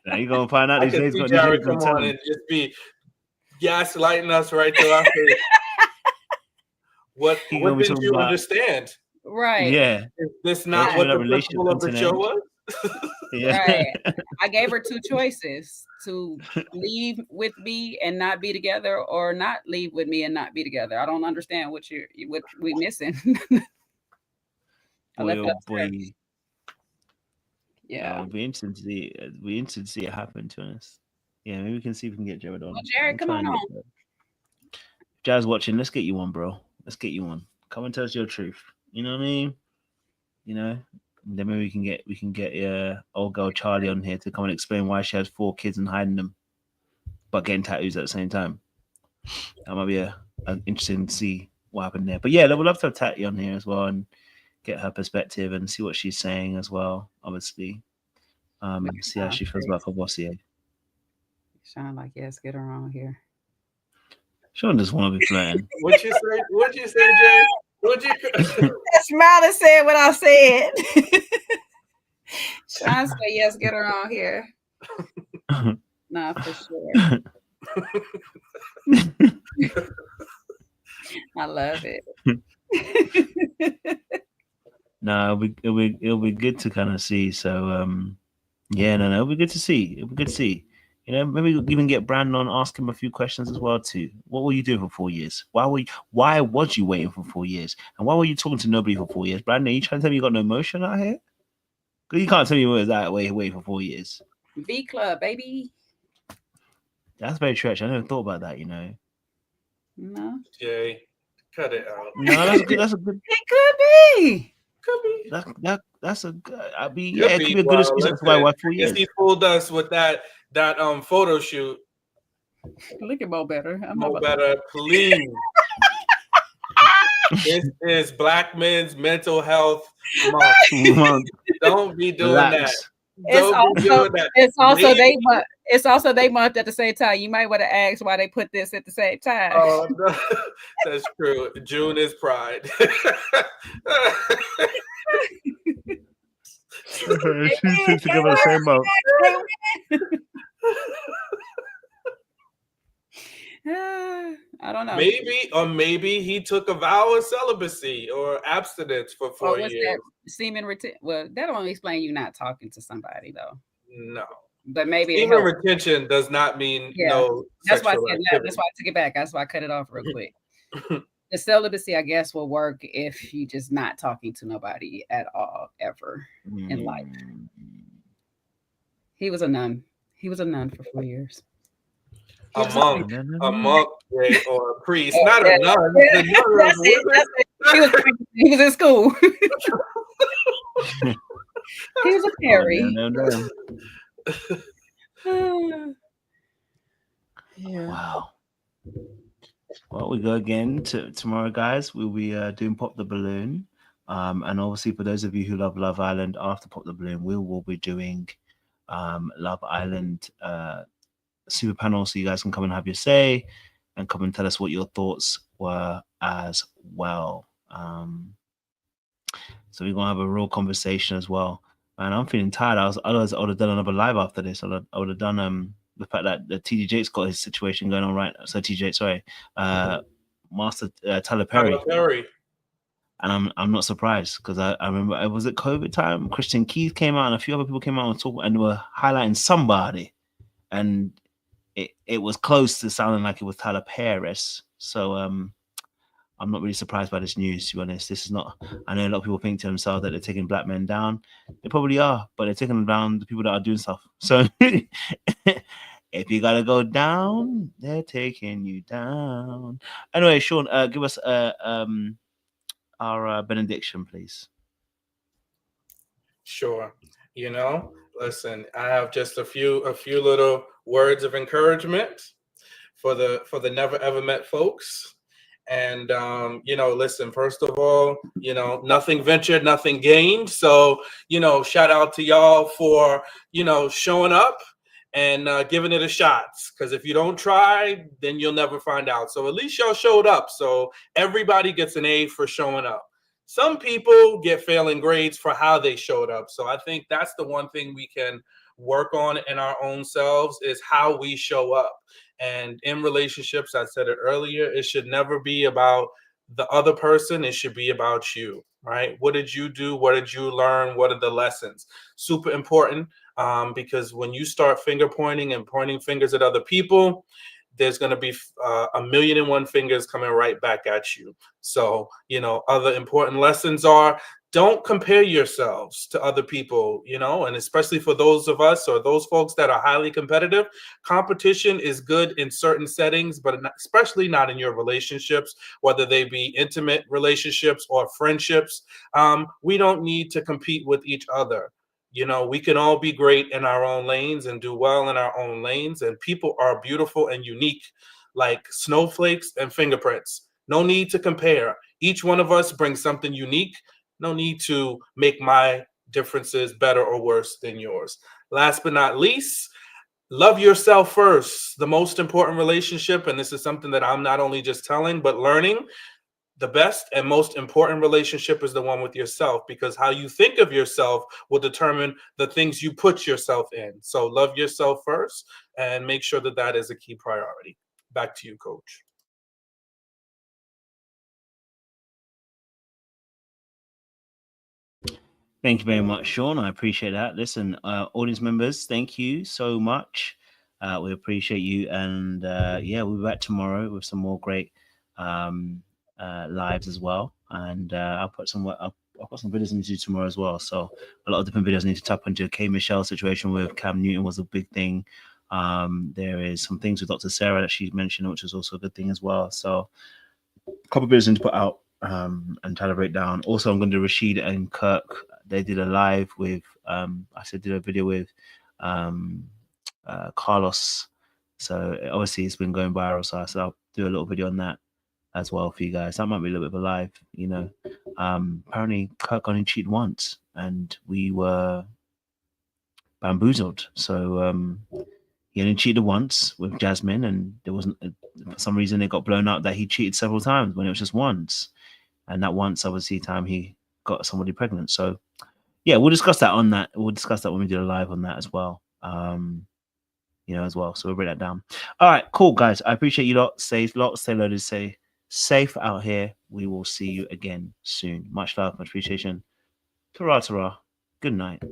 Now you're gonna find out I these can days. see Jared come on and just be gaslighting us right through our face. What He gonna be didn't talking you about- understand? Right. Yeah. Is this not Don't what you the let principle of the relationship show was? Yeah. Right. I gave her two choices: to leave with me and not be together, or not leave with me and not be together. I don't understand what we missing. I Boy, left oh it up to her. boy. Yeah. It'll be interesting to see. It'll be interesting to see it happen. To us. Yeah, maybe we can see if we can get Jared on. Well, Jared, We'll come try on and get Jared. Jazz watching. Let's get you on, bro. Let's get you on. Come and tell us your truth. You know what I mean? You know. And then maybe we can get old girl Charlie on here to come and explain why she has 4 kids and hiding them, but getting tattoos at the same time. That might be a interesting to see what happened there. But yeah, we'd love to have Tatty on here as well and get her perspective and see what she's saying as well. Obviously, see how she feels about Courvoisier. Sound like yes, get her on here. Sean just want to be flirting. What you say? What you say, Jay? What you? That smile and said what I said. Sean said yes, get her on here. Nah, for sure. I love it. No, it'll be good to kind of see. So yeah, no, it'll be good to see. It'll be good to see. You know, maybe we'll even get Brandon on, ask him a few questions as well too. What were you doing for 4 years? Why was you waiting for 4 years? And why were you talking to nobody for 4 years? Brandon, are you trying to tell me you got no emotion out here? Because you can't tell me you was that way waiting for 4 years. V Club, baby. That's very trash. I never thought about that, you know. No. Jay, cut it out. No, that's a good. That's a good. It could be. Could be. That's a good. It could be a good Well, excuse. That's why 4 years. He fooled us with that photo shoot. Look at Mo Better. Mo Better, please. This is Black Men's Mental Health Month. Don't be doing that. It's also they month at the same time. You might want to ask why they put this at the same time. Oh, no. That's true. June is Pride. She together the same month. I don't know. Maybe he took a vow of celibacy or abstinence for 4 years. That? Semen retention. Well, that don't explain you not talking to somebody though. No. But maybe semen retention does not mean no. That's why I took it back. That's why I cut it off real quick. The celibacy, I guess, will work if you just not talking to nobody at all ever in life. He was a nun. He was a nun for 4 years. A monk, or a priest, not a nun. He was in school. He was a fairy. Wow. Well, we go again tomorrow, guys. We'll be doing Pop the Balloon. And obviously, for those of you who love Love Island, after Pop the Balloon, we will be doing Love Island super panel, so you guys can come and have your say and come and tell us what your thoughts were as well. So we're gonna have a real conversation as well. And I'm feeling tired. I would have done another live after this. I would have done the fact that the TDJ's got his situation going on right. So TJ, sorry, Master Tyler Perry. And I'm not surprised because I remember it was at COVID time. Christian Keith came out and a few other people came out and talked and were highlighting somebody, and it was close to sounding like it was Tyler Perez. So I'm not really surprised by this news, to be honest. This is not. I know a lot of people think to themselves that they're taking black men down. They probably are, but they're taking down the people that are doing stuff. So if you gotta go down, they're taking you down. Anyway, Sean, give us our benediction, please. Sure. Listen, I have just a few little words of encouragement for the never ever met folks. And listen, first of all, nothing ventured, nothing gained. So, shout out to y'all for, showing up and giving it a shot. Because if you don't try, then you'll never find out. So at least y'all showed up. So everybody gets an A for showing up. Some people get failing grades for how they showed up. So I think that's the one thing we can work on in our own selves is how we show up. And in relationships, I said it earlier, it should never be about the other person. It should be about you, right? What did you do? What did you learn? What are the lessons? Super important, because when you start finger pointing and pointing fingers at other people, there's going to be 1,000,001 fingers coming right back at you. So, other important lessons are, don't compare yourselves to other people, and especially for those of us or those folks that are highly competitive, competition is good in certain settings, but especially not in your relationships, whether they be intimate relationships or friendships. We don't need to compete with each other. We can all be great in our own lanes and do well in our own lanes. And people are beautiful and unique, like snowflakes and fingerprints. No need to compare. Each one of us brings something unique. No need to make my differences better or worse than yours. Last but not least, love yourself first. The most important relationship, and this is something that I'm not only just telling, but learning, the best and most important relationship is the one with yourself, because how you think of yourself will determine the things you put yourself in. So love yourself first and make sure that that is a key priority. Back to you, Coach. Thank you very much, Sean. I appreciate that. Listen, audience members, thank you so much. We appreciate you. And we'll be back tomorrow with some more great lives as well. And I'll put some videos into tomorrow as well. So a lot of different videos I need to tap into. K. Michelle situation with Cam Newton was a big thing. There is some things with Dr. Sarah that she mentioned, which is also a good thing as well. So a couple of videos I need to put out and try to break down. Also, I'm going to do Rashid and Kirk. They did a live with did a video with Carlos. So obviously it's been going viral. So I said I'll do a little video on that as well for you guys. That might be a little bit of a live, apparently Kirk only cheated once and we were bamboozled. So he only cheated once with Jasmine, and there wasn't, for some reason it got blown up that he cheated several times when it was just once. And that once, obviously, time he got somebody pregnant. So yeah, we'll discuss that on that. We'll discuss that when we do a live on that as well. As well. So we'll break that down. All right, cool, guys. I appreciate you lot. Stay loaded, stay safe out here. We will see you again soon. Much love, much appreciation. Ta-ra, ta-ra. Good night.